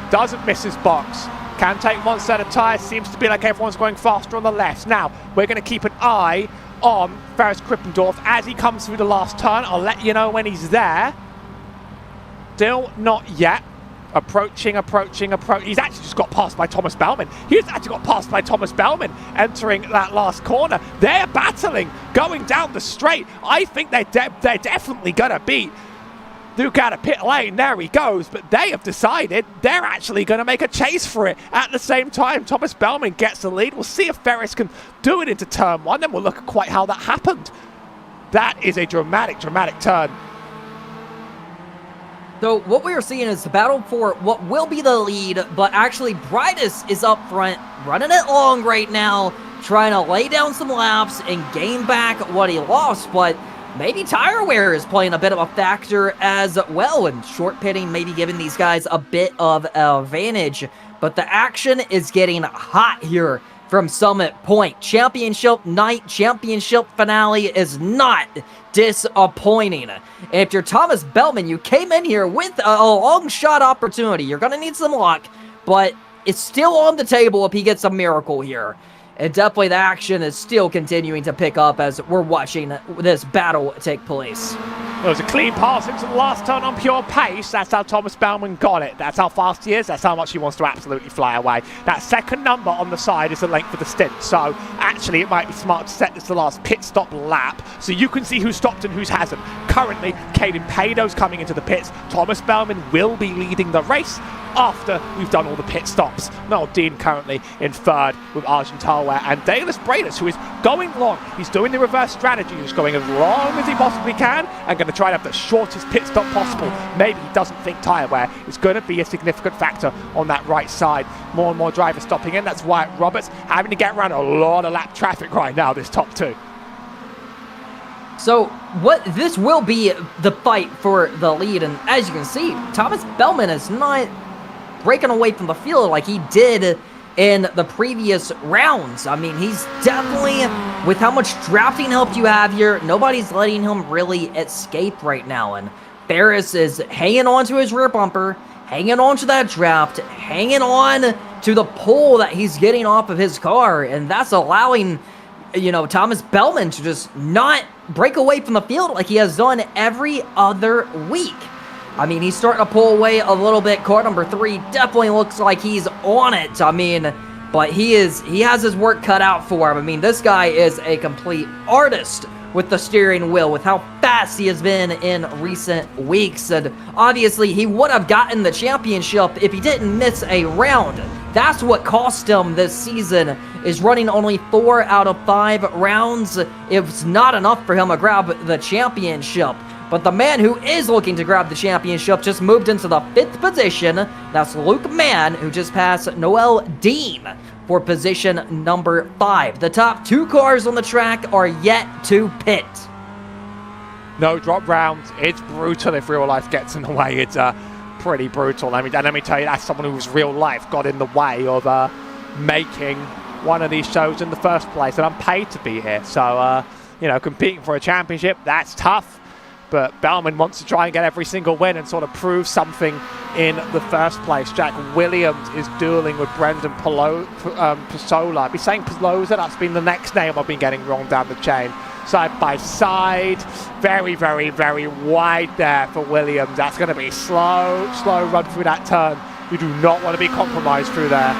Doesn't miss his box. Can take one set of tyres. Seems to be like everyone's going faster on the left. Now, we're going to keep an eye on Ferris Krippendorf as he comes through the last turn. I'll let you know when he's there. Still not yet. Approaching. He's actually just got passed by Thomas Bellman. He's actually got passed by Thomas Bellman entering that last corner. They're battling, going down the straight. I think they're definitely going to beat Luke out of pit lane. There he goes. But they have decided they're actually going to make a chase for it. At the same time, Thomas Bellman gets the lead. We'll see if Ferris can do it into turn one. Then we'll look at quite how that happened. That is a dramatic turn. So what we are seeing is the battle for what will be the lead, but actually Brightus is up front, running it long right now, trying to lay down some laps and gain back what he lost, but maybe tire wear is playing a bit of a factor as well, and short pitting maybe giving these guys a bit of advantage, but the action is getting hot here from Summit Point. Championship night, championship finale is not disappointing. If you're Thomas Bellman, you came in here with a long shot opportunity. You're going to need some luck, but it's still on the table if he gets a miracle here. And definitely the action is still continuing to pick up as we're watching this battle take place. It was a clean pass into the last turn on pure pace. That's how Thomas Bellman got it. That's how fast he is. That's how much he wants to absolutely fly away. That second number on the side is the length of the stint. So actually it might be smart to set this to the last pit stop lap so you can see who's stopped and who's hasn't. Currently, Caden Pado's coming into the pits. Thomas Bellman will be leading the race after we've done all the pit stops. Noel Dean currently in third with Arjun Talware, and Dallas Bradus, who is going long. He's doing the reverse strategy. He's going as long as he possibly can and going to try to have the shortest pit stop possible. Maybe he doesn't think tire wear is going to be a significant factor on that right side. More and more drivers stopping in. That's Wyatt Roberts having to get around a lot of lap traffic right now, this top two. So this will be the fight for the lead, and as you can see, Thomas Bellman is not breaking away from the field like he did in the previous rounds. I mean, he's definitely, with how much drafting help you have here, nobody's letting him really escape right now. And Ferris is hanging on to his rear bumper, hanging on to that draft, hanging on to the pull that he's getting off of his car. And that's allowing, you know, Thomas Bellman to just not break away from the field like he has done every other week. I mean, he's starting to pull away a little bit. Car number 3 definitely looks like he's on it. I mean, but he has his work cut out for him. I mean, this guy is a complete artist with the steering wheel, with how fast he has been in recent weeks. And obviously, he would have gotten the championship if he didn't miss a round. That's what cost him this season, is running only 4 out of 5 rounds. It's not enough for him to grab the championship. But the man who is looking to grab the championship just moved into the 5th position. That's Luke Mann, who just passed Noel Dean for position number 5. The top 2 cars on the track are yet to pit. No drop rounds. It's brutal if real life gets in the way. It's pretty brutal. Let me tell you, that's someone whose real life got in the way of making one of these shows in the first place. And I'm paid to be here. So, you know, competing for a championship, that's tough. But Bellman wants to try and get every single win and sort of prove something in the first place. Jack Williams is dueling with Brendan Pasola. I'd be saying Pelosa, that's been the next name I've been getting wrong down the chain. Side by side, very, very, very wide there for Williams. That's going to be slow run through that turn. You do not want to be compromised through there.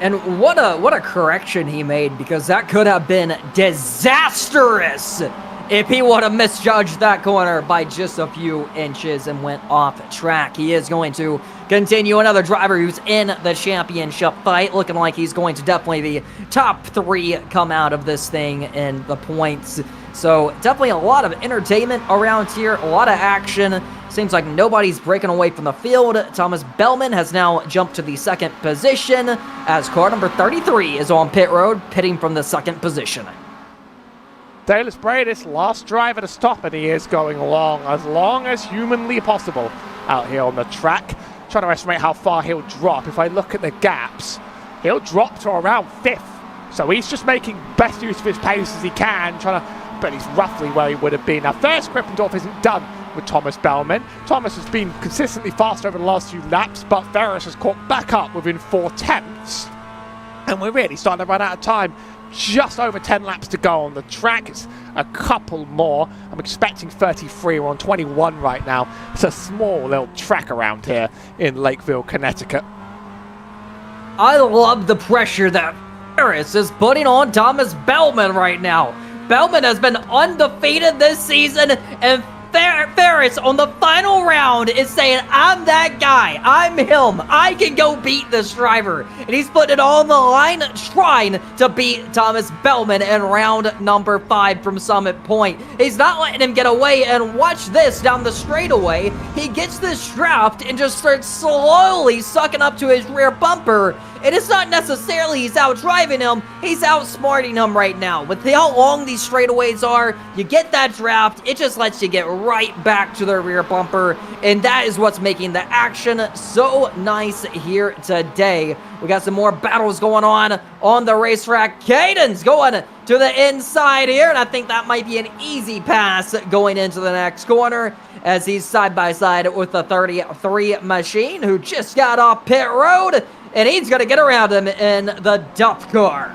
And what a correction he made, because that could have been disastrous if he would have misjudged that corner by just a few inches and went off track. He is going to continue. Another driver who's in the championship fight, looking like he's going to definitely be top 3 come out of this thing in the points. So definitely a lot of entertainment around here, a lot of action. Seems like nobody's breaking away from the field. Thomas Bellman has now jumped to the 2nd position as car number 33 is on pit road, pitting from the 2nd position. Dallas Bradis, last driver to stop, and he is going long as humanly possible out here on the track. Trying to estimate how far he'll drop. If I look at the gaps, he'll drop to around 5th. So he's just making best use of his pace as he can, but he's roughly where he would have been. Now, first, Krippendorf isn't done with Thomas Bellman. Thomas has been consistently fast over the last few laps, but Ferris has caught back up within 4/10. And we're really starting to run out of time. Just over 10 laps to go on the track. It's a couple more. I'm expecting 33. We're on 21 right now. It's a small little track around here in Lakeville, Connecticut. I love the pressure that Ferris is putting on Thomas Bellman right now. Bellman has been undefeated this season, and Ferris on the final round is saying, I'm that guy. I'm him. I can go beat this driver. And he's putting it all on the line, trying to beat Thomas Bellman in round number 5 from Summit Point. He's not letting him get away, and watch this down the straightaway. He gets this draft and just starts slowly sucking up to his rear bumper. And it's not necessarily he's out driving him, he's outsmarting him right now. With how long these straightaways are, you get that draft, it just lets you get right back to the rear bumper, and that is what's making the action so nice here today. We got some more battles going on the racetrack. Caden's going to the inside here, and I think that might be an easy pass going into the next corner, as he's side by side with the 33 machine, who just got off pit road. And he's going to get around him in the dump car.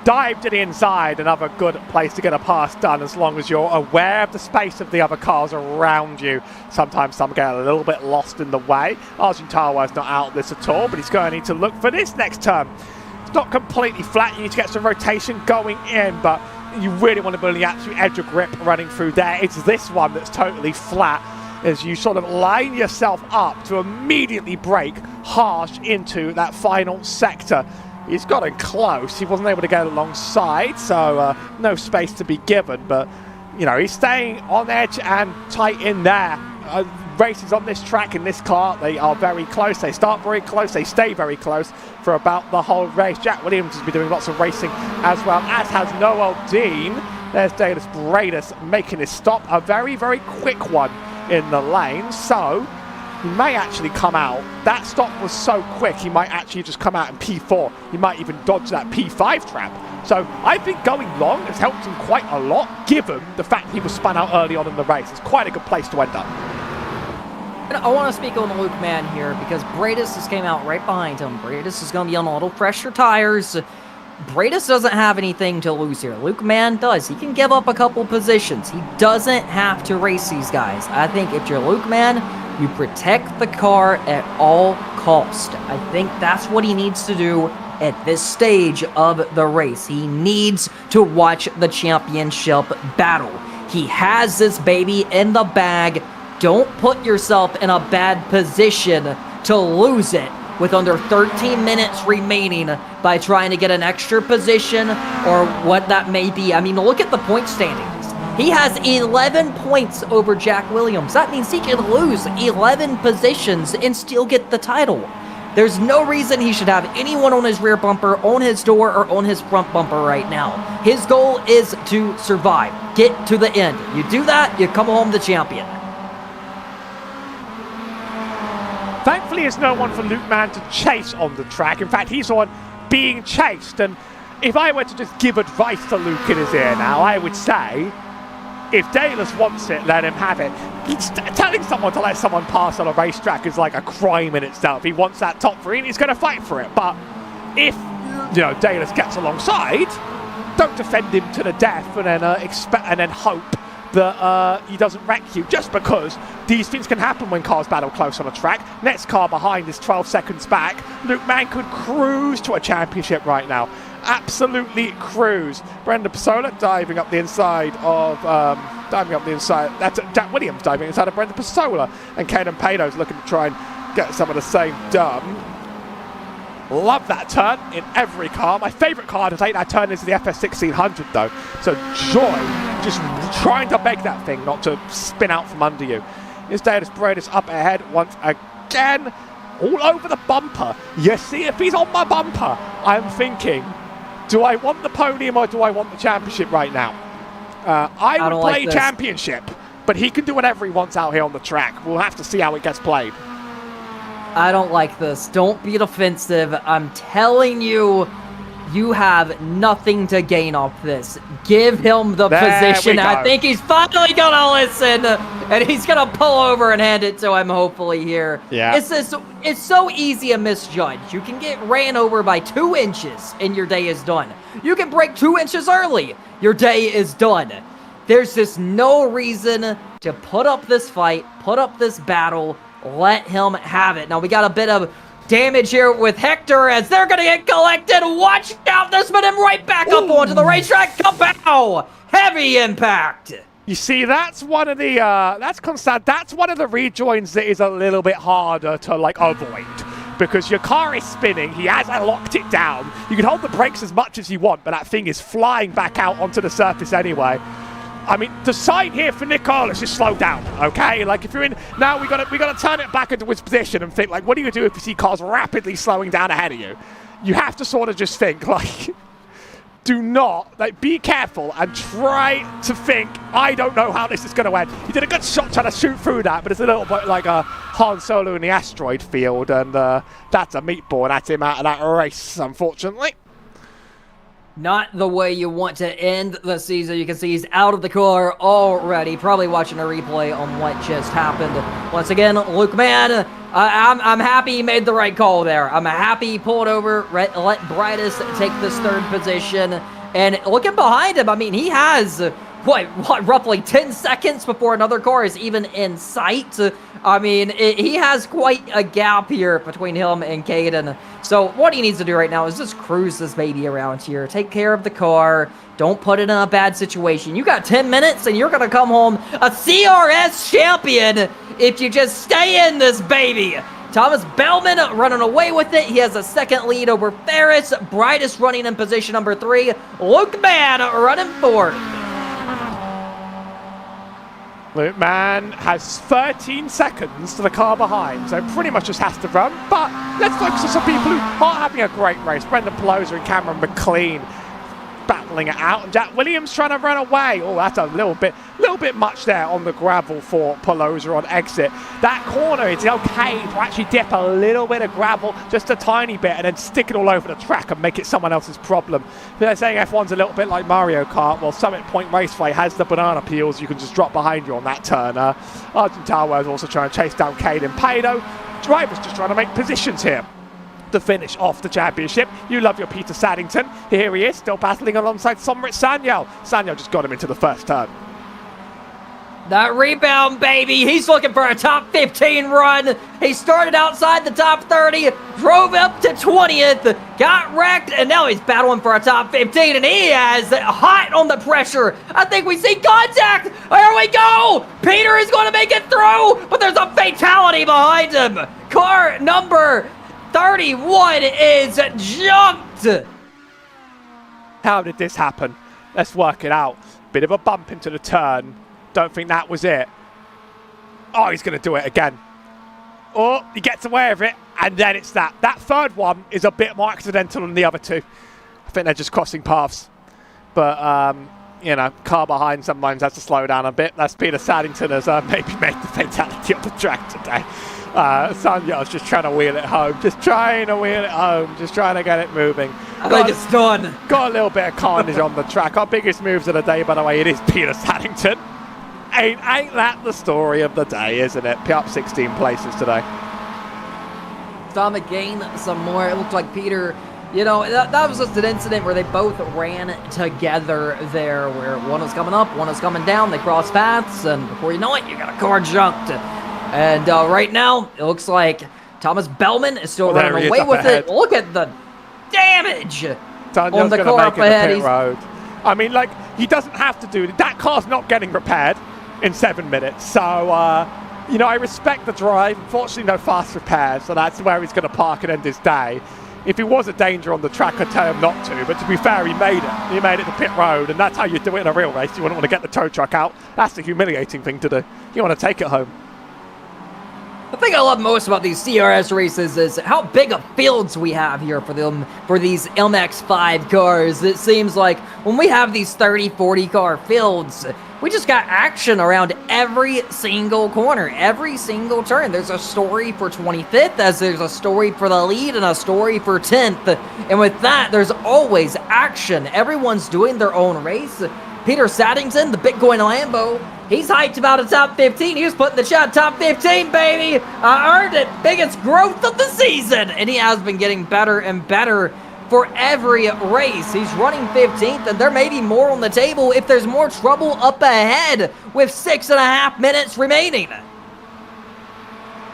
Dive to the inside, another good place to get a pass done as long as you're aware of the space of the other cars around you. Sometimes some get a little bit lost in the way. Arjun Talwell's not out of this at all, but he's going to need to look for this next turn. It's not completely flat. You need to get some rotation going in, but you really want to be on the absolute edge of grip running through there. It's this one that's totally flat, as you sort of line yourself up to immediately brake harsh into that final sector. He's gotten close. He wasn't able to get alongside, so no space to be given. But, you know, he's staying on edge and tight in there. Races on this track in this car, they are very close. They start very close. They stay very close for about the whole race. Jack Williams has been doing lots of racing as well, as has Noel Dean. There's Dallas Bradis making his stop. A very, very quick one in the lane, so he may actually come out. That stop was so quick, he might actually just come out in P4. He might even dodge that P5 trap. So I think going long has helped him quite a lot, given the fact he was spun out early on in the race. It's quite a good place to end up. And I want to speak on the Luke Man here, because Bradis just came out right behind him. Bradis is going to be on a little fresher tires. Bradis doesn't have anything to lose here. Luke Mann does. He can give up a couple positions. He doesn't have to race these guys. I think if you're Luke Mann, you protect the car at all cost. I think that's what he needs to do at this stage of the race. He needs to watch the championship battle. He has this baby in the bag. Don't put yourself in a bad position to lose it with under 13 minutes remaining by trying to get an extra position or what that may be. I mean, look at the point standings. He has 11 points over Jack Williams. That means he can lose 11 positions and still get the title. There's no reason he should have anyone on his rear bumper, on his door, or on his front bumper right now. His goal is to survive. Get to the end. You do that, you come home the champion. Thankfully, there's no one for Luke Mann to chase on the track. In fact, he's the one being chased. And if I were to just give advice to Luke in his ear now, I would say, if Dallas wants it, let him have it. Telling someone to let someone pass on a racetrack is like a crime in itself. He wants that top 3 and he's going to fight for it. But if, you know, Dallas gets alongside, don't defend him to the death and then hope that he doesn't wreck you, just because these things can happen when cars battle close on a track. Next car behind is 12 seconds back. Luke Mann could cruise to a championship right now. Absolutely cruise. Brendan Pasola diving up the inside of that's Jack Williams diving inside of Brendan Pasola, and Caden Pado's looking to try and get some of the same done. Love that turn in every car. My favourite car to take that turn is the FS 1600 though. So joy, just trying to beg that thing not to spin out from under you. Here's Dallas Bradis up ahead once again, all over the bumper. You see, if he's on my bumper, I'm thinking, Do I want the podium or do I want the championship right now? I would play championship, but he can do whatever he wants out here on the track. We'll have to see how it gets played. I don't like this. Don't be defensive. I'm telling you, you have nothing to gain off this. Give him the position. I think he's finally gonna listen, and he's gonna pull over and hand it to him, hopefully, here. Yeah. It's so easy to misjudge. You can get ran over by 2 inches, and your day is done. You can break 2 inches early. Your day is done. There's just no reason to put up this fight, put up this battle. Let him have it. Now, we got a bit of damage here with Hector as they're going to get collected. Watch out. This put him right back up onto the racetrack. Kapow! Heavy impact. You see, that's one of the, that's one of the rejoins that is a little bit harder to, like, avoid. Because your car is spinning, he has locked it down. You can hold the brakes as much as you want, but that thing is flying back out onto the surface anyway. I mean, the sign here for Nicholas is slow down, okay? Like, if you're in... Now, we gotta turn it back into his position and think, like, what do you do if you see cars rapidly slowing down ahead of you? You have to sort of just think, like... Do not, like, be careful and try to think, I don't know how this is going to end. He did a good shot trying to shoot through that, but it's a little bit like a Han Solo in the asteroid field, and that's a meatball at him out of that race, unfortunately. Not the way you want to end the season. You can see he's out of the car already, probably watching a replay on what just happened. Once again, Luke Mann, I'm happy he made the right call there. I'm happy he pulled over, let Brightus take this 3rd position. And looking behind him, I mean, he has, what, roughly 10 seconds before another car is even in sight. I mean, he has quite a gap here between him and Caden. So what he needs to do right now is just cruise this baby around here. Take care of the car. Don't put it in a bad situation. You got 10 minutes and you're going to come home a CRS champion if you just stay in this baby. Thomas Bellman running away with it. He has a 2nd lead over Ferris. Brightus running in position number 3. Luke Mann running 4th. Luke Mann has 13 seconds to the car behind, so pretty much just has to run. But let's focus on some people who aren't having a great race. Brendan Pelosa and Cameron McLean battling it out, and Jack Williams trying to run away. Oh, that's a little bit much there on the gravel for Pelosa on exit. That corner is okay to actually dip a little bit of gravel, just a tiny bit, and then stick it all over the track and make it someone else's problem. They're saying F1's a little bit like Mario Kart. Well, Summit Point Raceway has the banana peels. You can just drop behind you on that turn. Argent Tower is also trying to chase down Caden Pado. Drivers just trying to make positions here to finish off the championship. You love your Peter Saddington. Here he is, still battling alongside Somrit Sanyal. Sanyal just got him into the 1st turn. That rebound, baby. He's looking for a top 15 run. He started outside the top 30, drove up to 20th, got wrecked, and now he's battling for a top 15, and he is hot on the pressure. I think we see contact. There we go. Peter is going to make it through, but there's a fatality behind him. Car number 31 is jumped. How did this happen? Let's work it out. Bit of a bump into the turn. Don't think that was it. Oh, he's going to do it again. Oh, he gets away with it, and then it's that. That 3rd one is a bit more accidental than the other 2. I think they're just crossing paths. But, you know, car behind sometimes has to slow down a bit. That's Peter Saddington has maybe made the fatality on the track today. Sanya's just trying to wheel it home. Just trying to wheel it home. Just trying to get it moving. I think it's done. Got a little bit of carnage on the track. Our biggest moves of the day, by the way, it is Peter Saddington. Ain't that the story of the day, isn't it? Up 16 places today. Tom gain some more. It looked like Peter, you know, that was just an incident where they both ran together there, where one was coming up, one was coming down. They crossed paths, and before you know it, you got a car junked. And right now, it looks like Thomas Bellman is still running away with it. Look at the damage on the car up ahead. Road. I mean, like, he doesn't have to do it. That car's not getting repaired in 7 minutes. So, you know, I respect the drive. Unfortunately, no fast repairs, so that's where he's going to park and end his day. If he was a danger on the track, I'd tell him not to. But to be fair, he made it. He made it to pit road, and that's how you do it in a real race. You wouldn't want to get the tow truck out. That's the humiliating thing to do. You want to take it home. The thing I love most about these CRS races is how big of fields we have here for these MX-5 cars. It seems like when we have these 30, 40 car fields, we just got action around every single corner, every single turn. There's a story for 25th, as there's a story for the lead and a story for 10th. And with that, there's always action. Everyone's doing their own race. Peter Saddington, the Bitcoin Lambo, he's hyped about a top 15. He was put in the chat, top 15, baby. I earned it. Biggest growth of the season. And he has been getting better and better for every race. He's running 15th, and there may be more on the table if there's more trouble up ahead with 6.5 minutes remaining.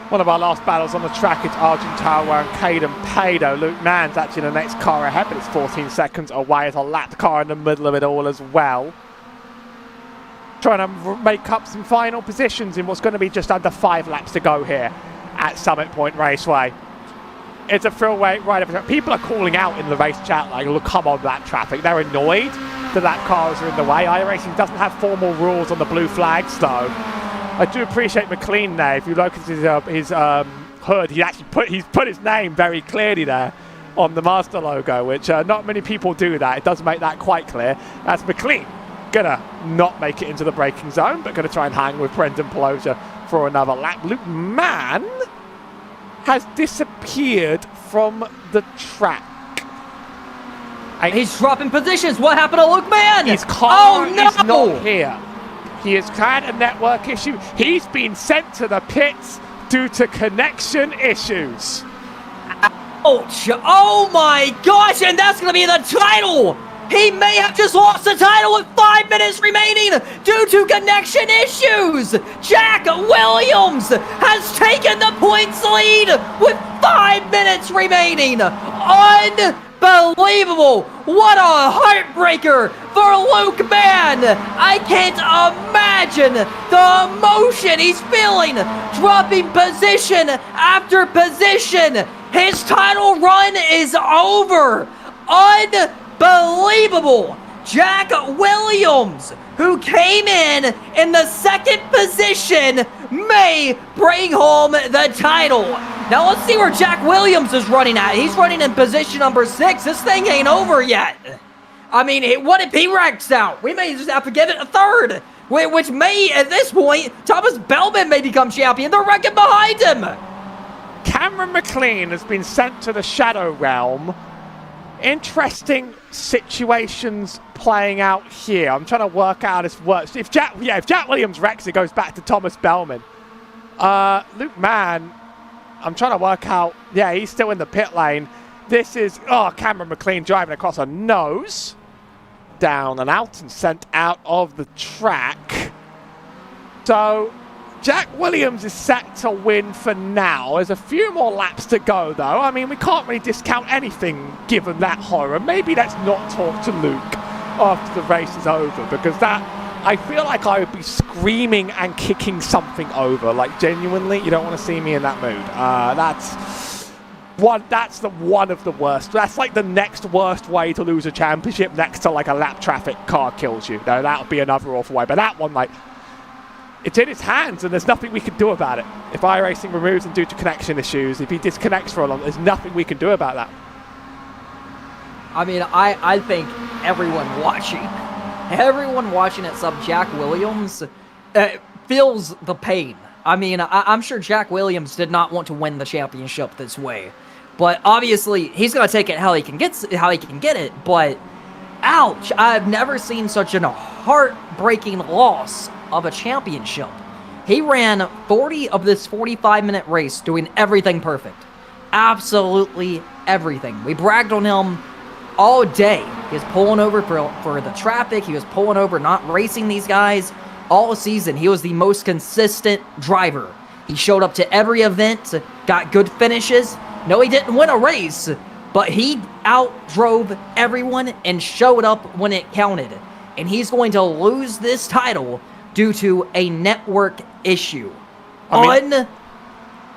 One of our last battles on the track is Argentawa and Caden Pado. Luke Mann's actually the next car ahead, but it's 14 seconds away. There's a lapped car in the middle of it all as well. Trying to make up some final positions in what's going to be just under 5 laps to go here at Summit Point Raceway. It's a throwaway right. People are calling out in the race chat like, look, come on, that traffic. They're annoyed that cars are in the way. iRacing doesn't have formal rules on the blue flags, though. I do appreciate McLean there. If you look at his hood, he's put his name very clearly there on the master logo, which not many people do that. It does make that quite clear. That's McLean. Gonna not make it into the braking zone, but gonna try and hang with Brendan Pelosia for another lap. Luke Mann has disappeared from the track. He's dropping positions. What happened to Luke Mann? His car is not here. He has had a network issue. He's been sent to the pits due to connection issues. Ouch! Oh my gosh, and that's gonna be the title! He may have just lost the title with 5 minutes remaining due to connection issues! Jack Williams has taken the points lead with 5 minutes remaining! Unbelievable! What a heartbreaker for Luke Mann! I can't imagine the emotion he's feeling, dropping position after position. His title run is over. Unbelievable! Jack Williams, who came in the second position, may bring home the title. Now let's see where Jack Williams is running at. He's running in position number 6. This thing ain't over yet. I mean, what if he wrecks out? We may just have to give it a third, which may, at this point, Thomas Bellman may become champion. They're wrecking behind him. Cameron McLean has been sent to the Shadow Realm. Interesting situations playing out here. I'm trying to work out how this works. If Jack Williams wrecks, it goes back to Thomas Bellman. Luke Mann, I'm trying to work out. Yeah, he's still in the pit lane. This is Cameron McLean driving across a nose, down and out, and sent out of the track. So Jack Williams is set to win for now. There's a few more laps to go, though. I mean, we can't really discount anything given that horror. Maybe let's not talk to Luke after the race is over, because I feel like I would be screaming and kicking something over. Like, genuinely, you don't want to see me in that mood. That's one of the worst. That's like the next worst way to lose a championship, next to like a lap traffic car kills you. No, that would be another awful way. But that one, like, it's in his hands, and there's nothing we can do about it. If iRacing removes him due to connection issues, if he disconnects for a long, there's nothing we can do about that. I mean, I think everyone watching at sub Jack Williams feels the pain. I mean, I'm sure Jack Williams did not want to win the championship this way, but obviously he's gonna take it how he can get it. But ouch! I've never seen such a heartbreaking loss of a championship. He ran 40 of this 45-minute race doing everything perfect. Absolutely everything. We bragged on him all day. He was pulling over for the traffic. He was pulling over, not racing these guys. All season, he was the most consistent driver. He showed up to every event, got good finishes. No, he didn't win a race, but he outdrove everyone and showed up when it counted. And he's going to lose this title due to a network issue. Unbelievable.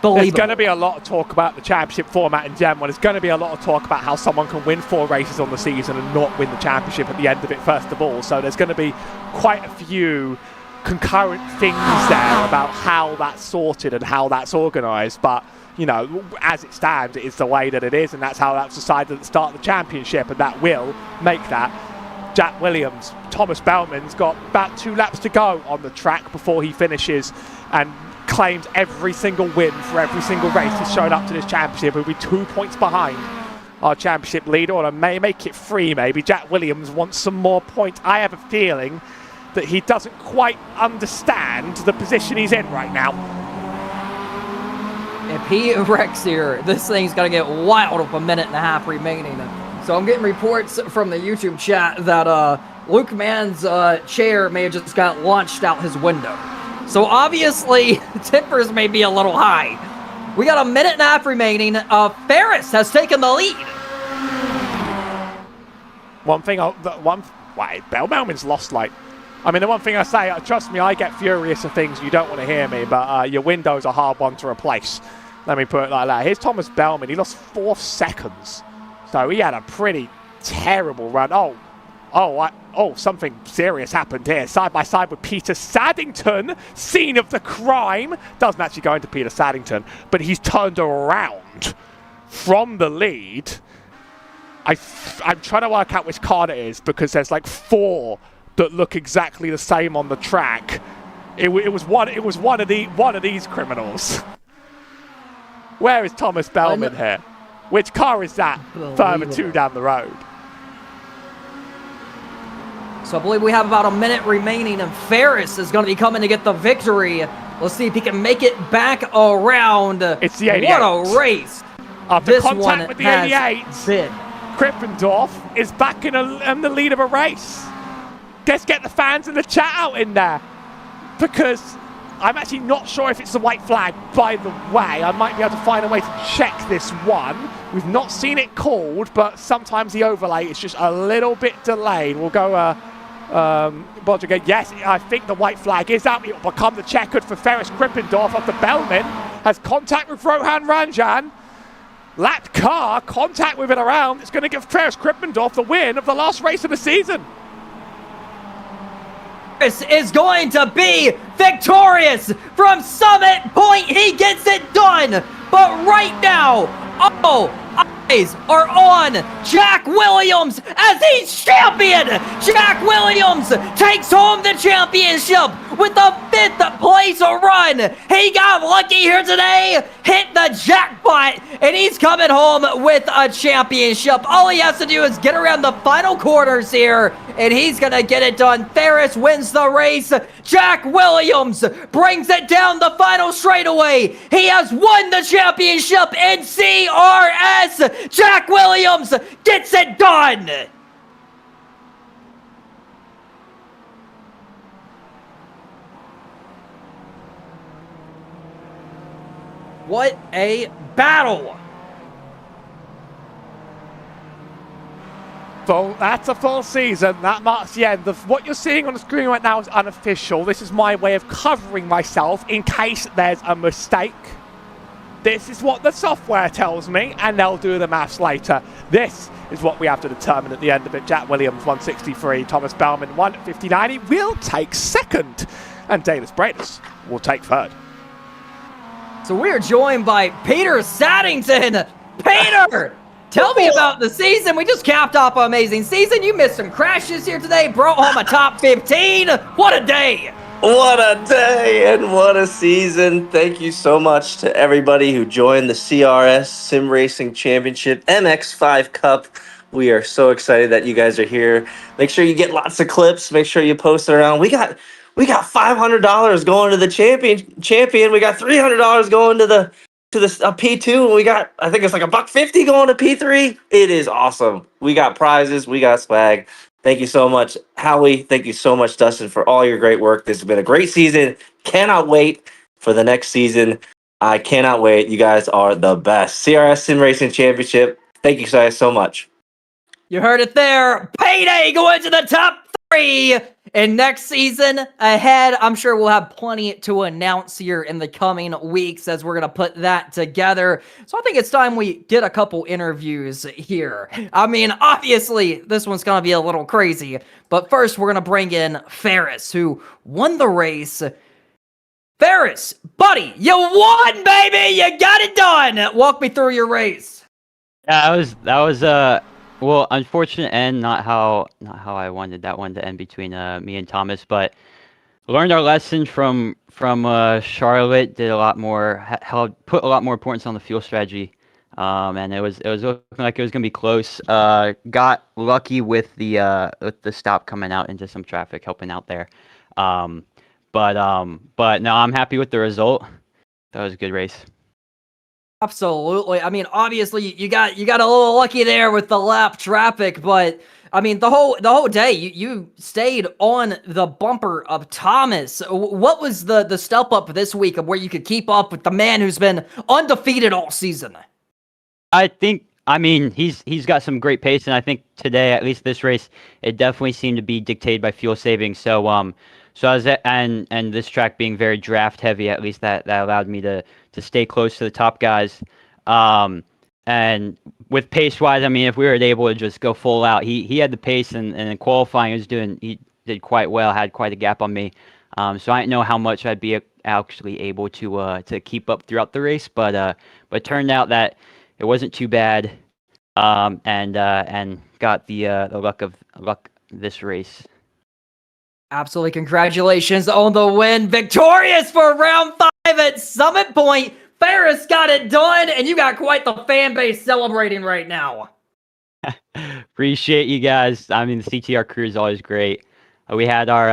There's going to be a lot of talk about the championship format in Gen 1. There's going to be a lot of talk about how someone can win 4 races on the season and not win the championship at the end of it, first of all. So there's going to be quite a few concurrent things there about how that's sorted and how that's organised, but you know, as it stands, it is the way that it is, and that's how that's decided at the start of the championship, and that will make that. Jack Williams, Thomas Bellman's got about 2 laps to go on the track before he finishes and claims every single win for every single race he's shown up to this championship. He'll be 2 points behind our championship leader, or may make it 3 maybe. Jack Williams wants some more points. I have a feeling that he doesn't quite understand the position he's in right now. If he wrecks here, this thing's going to get wild with a minute and a half remaining. So I'm getting reports from the YouTube chat that Luke Mann's chair may have just got launched out his window. So obviously, tempers may be a little high. We got a minute and a half remaining. Ferris has taken the lead. Bellman's lost, like, I mean, the one thing I say, trust me, I get furious at things you don't want to hear me, but your window's a hard one to replace. Let me put it like that. Here's Thomas Bellman. He lost 4 seconds. So he had a pretty terrible run. Something serious happened here. Side by side with Peter Saddington, scene of the crime. Doesn't actually go into Peter Saddington, but he's turned around from the lead. I'm trying to work out which card it is because there's like 4 that look exactly the same on the track. It was one of these criminals. Where is Thomas Bellman here? Which car is that? Further 2 down the road. So I believe we have about a minute remaining, and Ferris is going to be coming to get the victory. Let's see if he can make it back around. It's the 88. What a race! After this contact one with the 88, been. Krippendorf is back in the lead of a race. Let's get the fans in the chat out in there, because I'm actually not sure if it's the white flag, by the way. I might be able to find a way to check this one. We've not seen it called, but sometimes the overlay is just a little bit delayed. We'll go, Bodger, yes, I think the white flag is out. It will become the checkered for Ferris Krippendorf after Bellman has contact with Rohan Ranjan. Lapped car, contact with it around. It's going to give Ferris Krippendorf the win of the last race of the season. Is going to be victorious from Summit Point. He gets it done. But right now, all eyes are on Jack Williams as he's champion. Jack Williams takes home the championship with a 5th place run. He got lucky here today, hit the jackpot, and he's coming home with a championship. All he has to do is get around the final corners here, and he's going to get it done. Ferris wins the race. Jack Williams brings it down the final straightaway. He has won the championship in CRS. Jack Williams gets it done. What a battle! That's a full season. That marks the end. What you're seeing on the screen right now is unofficial. This is my way of covering myself in case there's a mistake. This is what the software tells me, and they'll do the maths later. This is what we have to determine at the end of it. Jack Williams, 163. Thomas Bellman, 159. He will take 2nd. And Davis Bradis will take 3rd. So we are joined by Peter Saddington. Peter, tell me about the season. We just capped off an amazing season. You missed some crashes here today, brought home a top 15. What a day. What a day and what a season. Thank you so much to everybody who joined the CRS Sim Racing Championship MX5 Cup. We are so excited that you guys are here. Make sure you get lots of clips. Make sure you post it around. We got $500 going to the champion. We got $300 going to the P2, and we got, I think it's like $150 going to P3. It is awesome. We got prizes. We got swag. Thank you so much, Howie. Thank you so much, Dustin, for all your great work. This has been a great season. Cannot wait for the next season. I cannot wait. You guys are the best. CRS Sim Racing Championship. Thank you guys so much. You heard it there. Payday going to the top And next season ahead, I'm sure we'll have plenty to announce here in the coming weeks as we're going to put that together. So I think it's time we get a couple interviews here. I mean, obviously, this one's going to be a little crazy. But first, we're going to bring in Ferris, who won the race. Ferris, buddy, you won, baby! You got it done! Walk me through your race. Yeah, that was well, unfortunate end, not how I wanted that one to end between me and Thomas, but learned our lesson from Charlotte. Did a lot more, put a lot more importance on the fuel strategy, and it was looking like it was gonna be close. Got lucky with the stop coming out into some traffic, helping out there. But no, I'm happy with the result. That was a good race. Absolutely. I mean, obviously, you got a little lucky there with the lap traffic, but I mean, the whole day you stayed on the bumper of Thomas. What was the step up this week of where you could keep up with the man who's been undefeated all season? I mean, he's got some great pace, and I think today, at least this race, it definitely seemed to be dictated by fuel savings. So I was and this track being very draft heavy, at least that allowed me to stay close to the top guys. And with pace wise, I mean, if we were able to just go full out, he had the pace, and in qualifying he did quite well, had quite a gap on me. So I didn't know how much I'd be actually able to keep up throughout the race, but it turned out that it wasn't too bad, and got the luck this race. Absolutely. Congratulations on the win. Victorious for round 5 at Summit Point. Ferris got it done, and you got quite the fan base celebrating right now. Appreciate you guys. I mean, the CTR crew is always great. We had our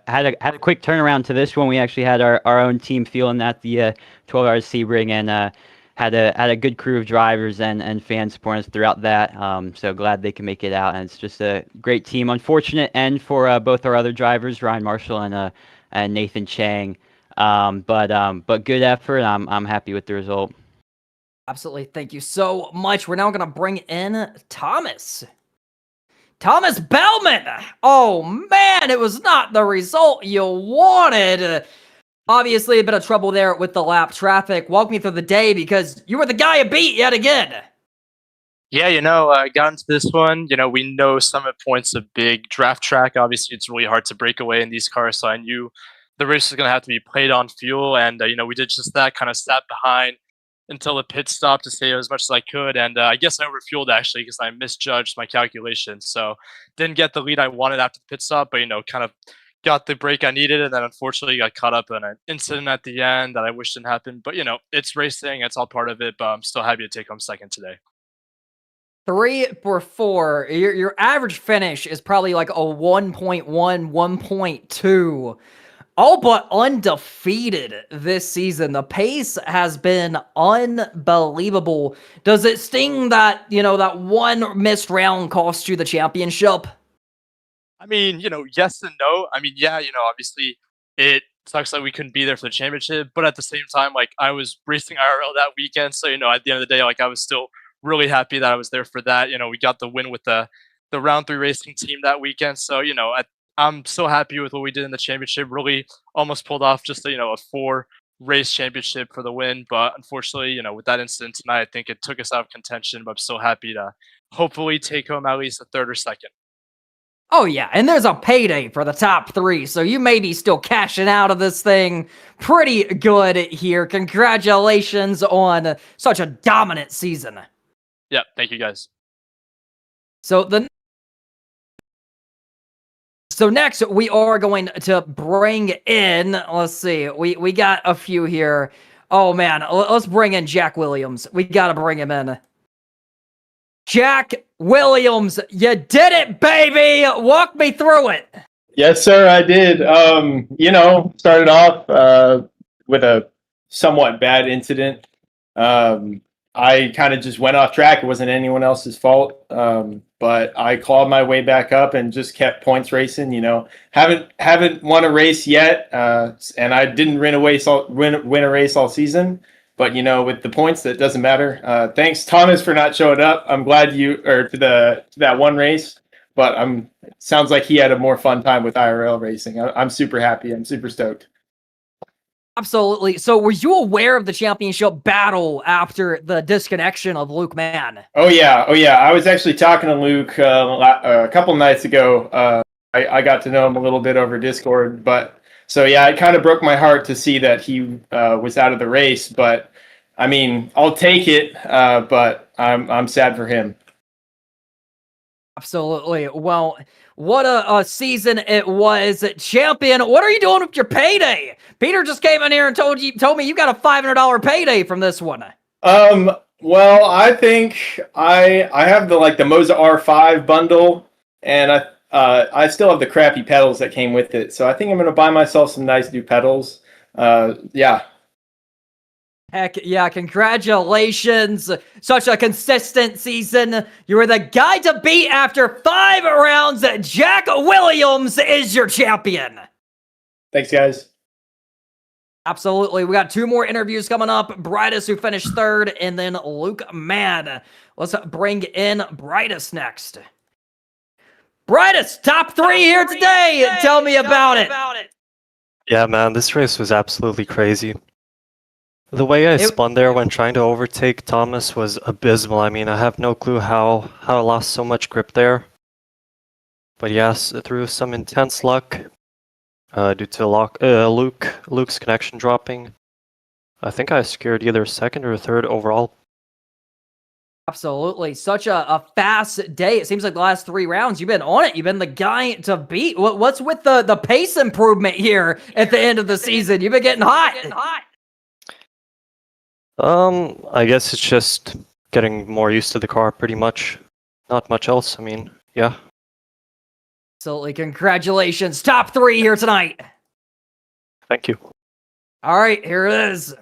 had a quick turnaround to this one. We actually had our own team feeling at the 12 hours Sebring, and had a good crew of drivers and fans supporting us throughout that. So glad they can make it out, and it's just a great team. Unfortunate end for both our other drivers, Ryan Marshall and Nathan Chang. But good effort. I'm happy with the result. Absolutely. Thank you so much. We're now going to bring in Thomas. Thomas Bellman. Oh man, it was not the result you wanted. Obviously, a bit of trouble there with the lap traffic. Walk me through the day, because you were the guy who beat yet again. Yeah, got into this one. We know Summit Point's a big draft track. Obviously, it's really hard to break away in these cars, so I knew the race was going to have to be played on fuel, and we did just that, kind of sat behind until the pit stop to save as much as I could, and I guess I overfueled, actually, because I misjudged my calculations, so didn't get the lead I wanted after the pit stop, but kind of got the break I needed, and then unfortunately got caught up in an incident at the end that I wish didn't happen. But it's racing, it's all part of it, but I'm still happy to take home second today. 3 for 4. Your average finish is probably like a 1.1, 1.2. All but undefeated this season. The pace has been unbelievable. Does it sting that, that one missed round cost you the championship? I mean, yes and no. I mean, yeah, obviously it sucks that we couldn't be there for the championship, but at the same time, like, I was racing IRL that weekend, so at the end of the day, like, I was still really happy that I was there for that. We got the win with the round 3 racing team that weekend, so I'm so happy with what we did in the championship. Really almost pulled off just a 4 race championship for the win, but unfortunately, with that incident tonight, I think it took us out of contention. But I'm still happy to hopefully take home at least a 3rd or 2nd. Oh yeah, and there's a payday for the top 3, so you may be still cashing out of this thing pretty good here. Congratulations on such a dominant season. Yeah, thank you guys. So next we are going to bring in, let's see, we got a few here. Oh man, let's bring in Jack Williams. We gotta bring him in. Jack Williams, you did it, baby! Walk me through it. Yes, sir, I did. Started off with a somewhat bad incident. I kind of just went off track. It wasn't anyone else's fault. But I clawed my way back up and just kept points racing. Haven't won a race yet, and I didn't win a race all season. But with the points, that doesn't matter. Thanks, Thomas, for not showing up. I'm glad to that one race. but sounds like he had a more fun time with IRL racing. I'm super happy. I'm super stoked. Absolutely. So were you aware of the championship battle after the disconnection of Luke Mann? Oh yeah. I was actually talking to Luke a couple nights ago. I got to know him a little bit over Discord, but so yeah, it kind of broke my heart to see that he was out of the race. But I mean, I'll take it. But I'm sad for him. Absolutely. Well, what a season it was. Champion, what are you doing with your payday? Peter just came in here and told me you got a $500 payday from this one. Well, I think I have the Moza R5 bundle, and I still have the crappy pedals that came with it. So I think I'm gonna buy myself some nice new pedals. Yeah. Heck yeah, congratulations. Such a consistent season. You were the guy to beat after 5 rounds. Jack Williams is your champion. Thanks, guys. Absolutely. We got 2 more interviews coming up. Brightus, who finished 3rd, and then Luke Mann. Let's bring in Brightus next. Brightus, top 3 here today. Tell me about it. Yeah, man, this race was absolutely crazy. The way I spun there when trying to overtake Thomas was abysmal. I mean, I have no clue how I lost so much grip there. But yes, through some intense luck, due to Luke's connection dropping, I think I secured either 2nd or 3rd overall. Absolutely. Such a fast day. It seems like the last 3 rounds, you've been on it. You've been the guy to beat. What's with the pace improvement here at the end of the season? You've been getting hot. I guess it's just getting more used to the car, pretty much. Not much else. I mean, yeah. Absolutely. Congratulations. Top 3 here tonight. Thank you. All right, here it is.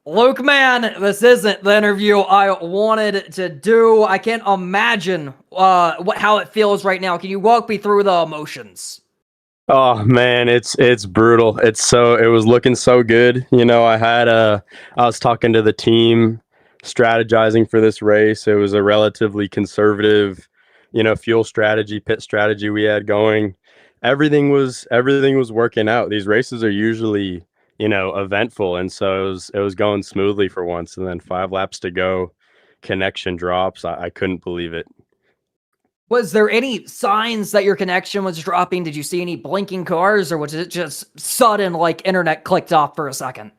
Luke Mann, this isn't the interview I wanted to do. I can't imagine how it feels right now. Can you walk me through the emotions? Oh man, it's brutal. It was looking so good. You know, I was talking to the team, strategizing for this race. It was a relatively conservative, fuel strategy, pit strategy we had going. Everything was working out. These races are usually, eventful, and so it was going smoothly for once. And then 5 laps to go, connection drops. I couldn't believe it. Was there any signs that your connection was dropping? Did you see any blinking cars, or was it just sudden, like internet clicked off for a second?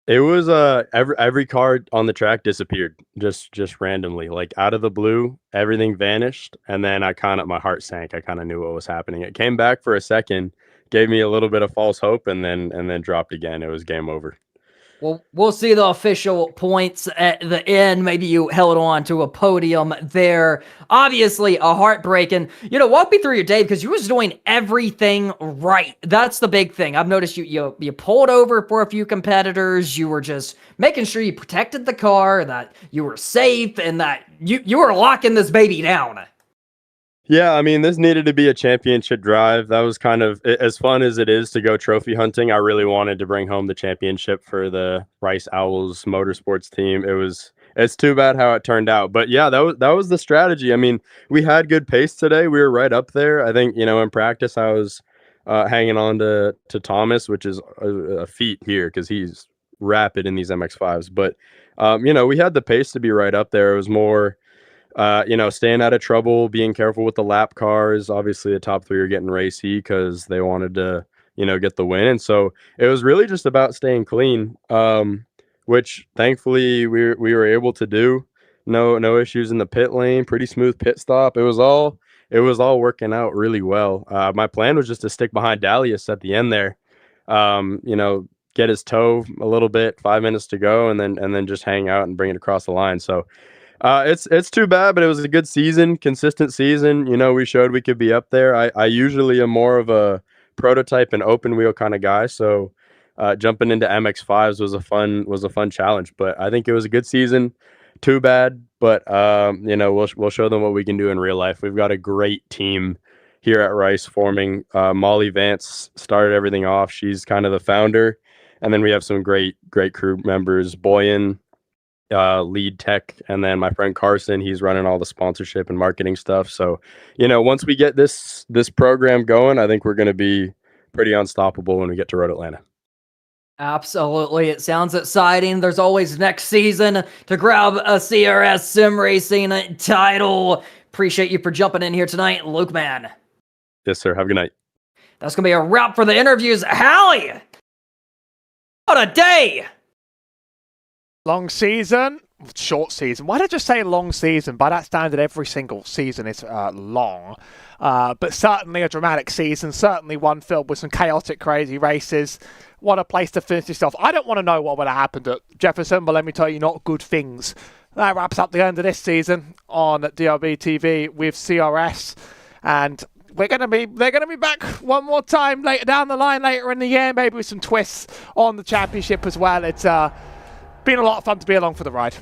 It was every car on the track disappeared just randomly, like out of the blue. Everything vanished, and then my heart sank. I kind of knew what was happening. It came back for a second, gave me a little bit of false hope, and then dropped again. It was game over. Well, we'll see the official points at the end. Maybe you held on to a podium there. Obviously, a heartbreak. And, walk me through your day, because you was doing everything right. That's the big thing. I've noticed you pulled over for a few competitors. You were just making sure you protected the car, that you were safe, and that you were locking this baby down. Yeah, I mean, this needed to be a championship drive. That was kind of as fun as it is to go trophy hunting. I really wanted to bring home the championship for the Rice Owls Motorsports team. It's too bad how it turned out. But yeah, that was the strategy. I mean, we had good pace today. We were right up there. I think, in practice I was hanging on to Thomas, which is a feat here because he's rapid in these MX-5s. But, we had the pace to be right up there. It was more staying out of trouble, being careful with the lap cars. Obviously, the top 3 are getting racy because they wanted to, get the win. And so it was really just about staying clean, which thankfully we were able to do. No issues in the pit lane. Pretty smooth pit stop. It was all working out really well. My plan was just to stick behind Dalius at the end there. Get his toe a little bit, 5 minutes to go, and then just hang out and bring it across the line. So. It's too bad, but it was a good season, consistent season. We showed we could be up there. I usually am more of a prototype and open wheel kind of guy, so jumping into MX-5s was a fun challenge. But I think it was a good season. Too bad, but we'll show them what we can do in real life. We've got a great team here at Rice forming. Molly Vance started everything off. She's kind of the founder, and then we have some great crew members. Boyan, lead tech, and then my friend Carson, he's running all the sponsorship and marketing stuff. So, once we get this program going, I think we're going to be pretty unstoppable when we get to Road Atlanta. Absolutely. It sounds exciting. There's always next season to grab a CRS sim racing title. Appreciate you for jumping in here tonight, Luke, man. Yes, sir. Have a good night. That's going to be a wrap for the interviews. Hallie! What a day! Long season, short season. Why did I just say long season? By that standard, every single season is long. But certainly a dramatic season. Certainly one filled with some chaotic, crazy races. What a place to finish yourself. I don't want to know what would have happened at Jefferson, but let me tell you, not good things. That wraps up the end of this season on DLB TV with CRS. And they're going to be back one more time later down the line, later in the year, maybe with some twists on the championship as well. It's been a lot of fun to be along for the ride.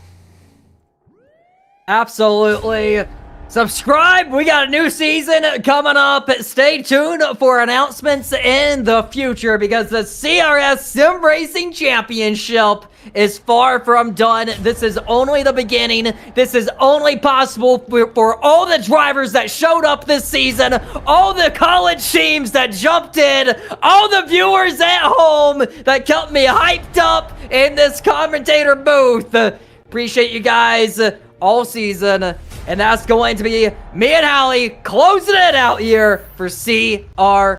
Absolutely. Subscribe. We got a new season coming up. Stay tuned for announcements in the future because the CRS Sim Racing Championship is far from done. This is only the beginning. This is only possible for all the drivers that showed up this season, all the college teams that jumped in, all the viewers at home that kept me hyped up in this commentator booth. Appreciate you guys all season. And that's going to be me and Hallie closing it out here for CR.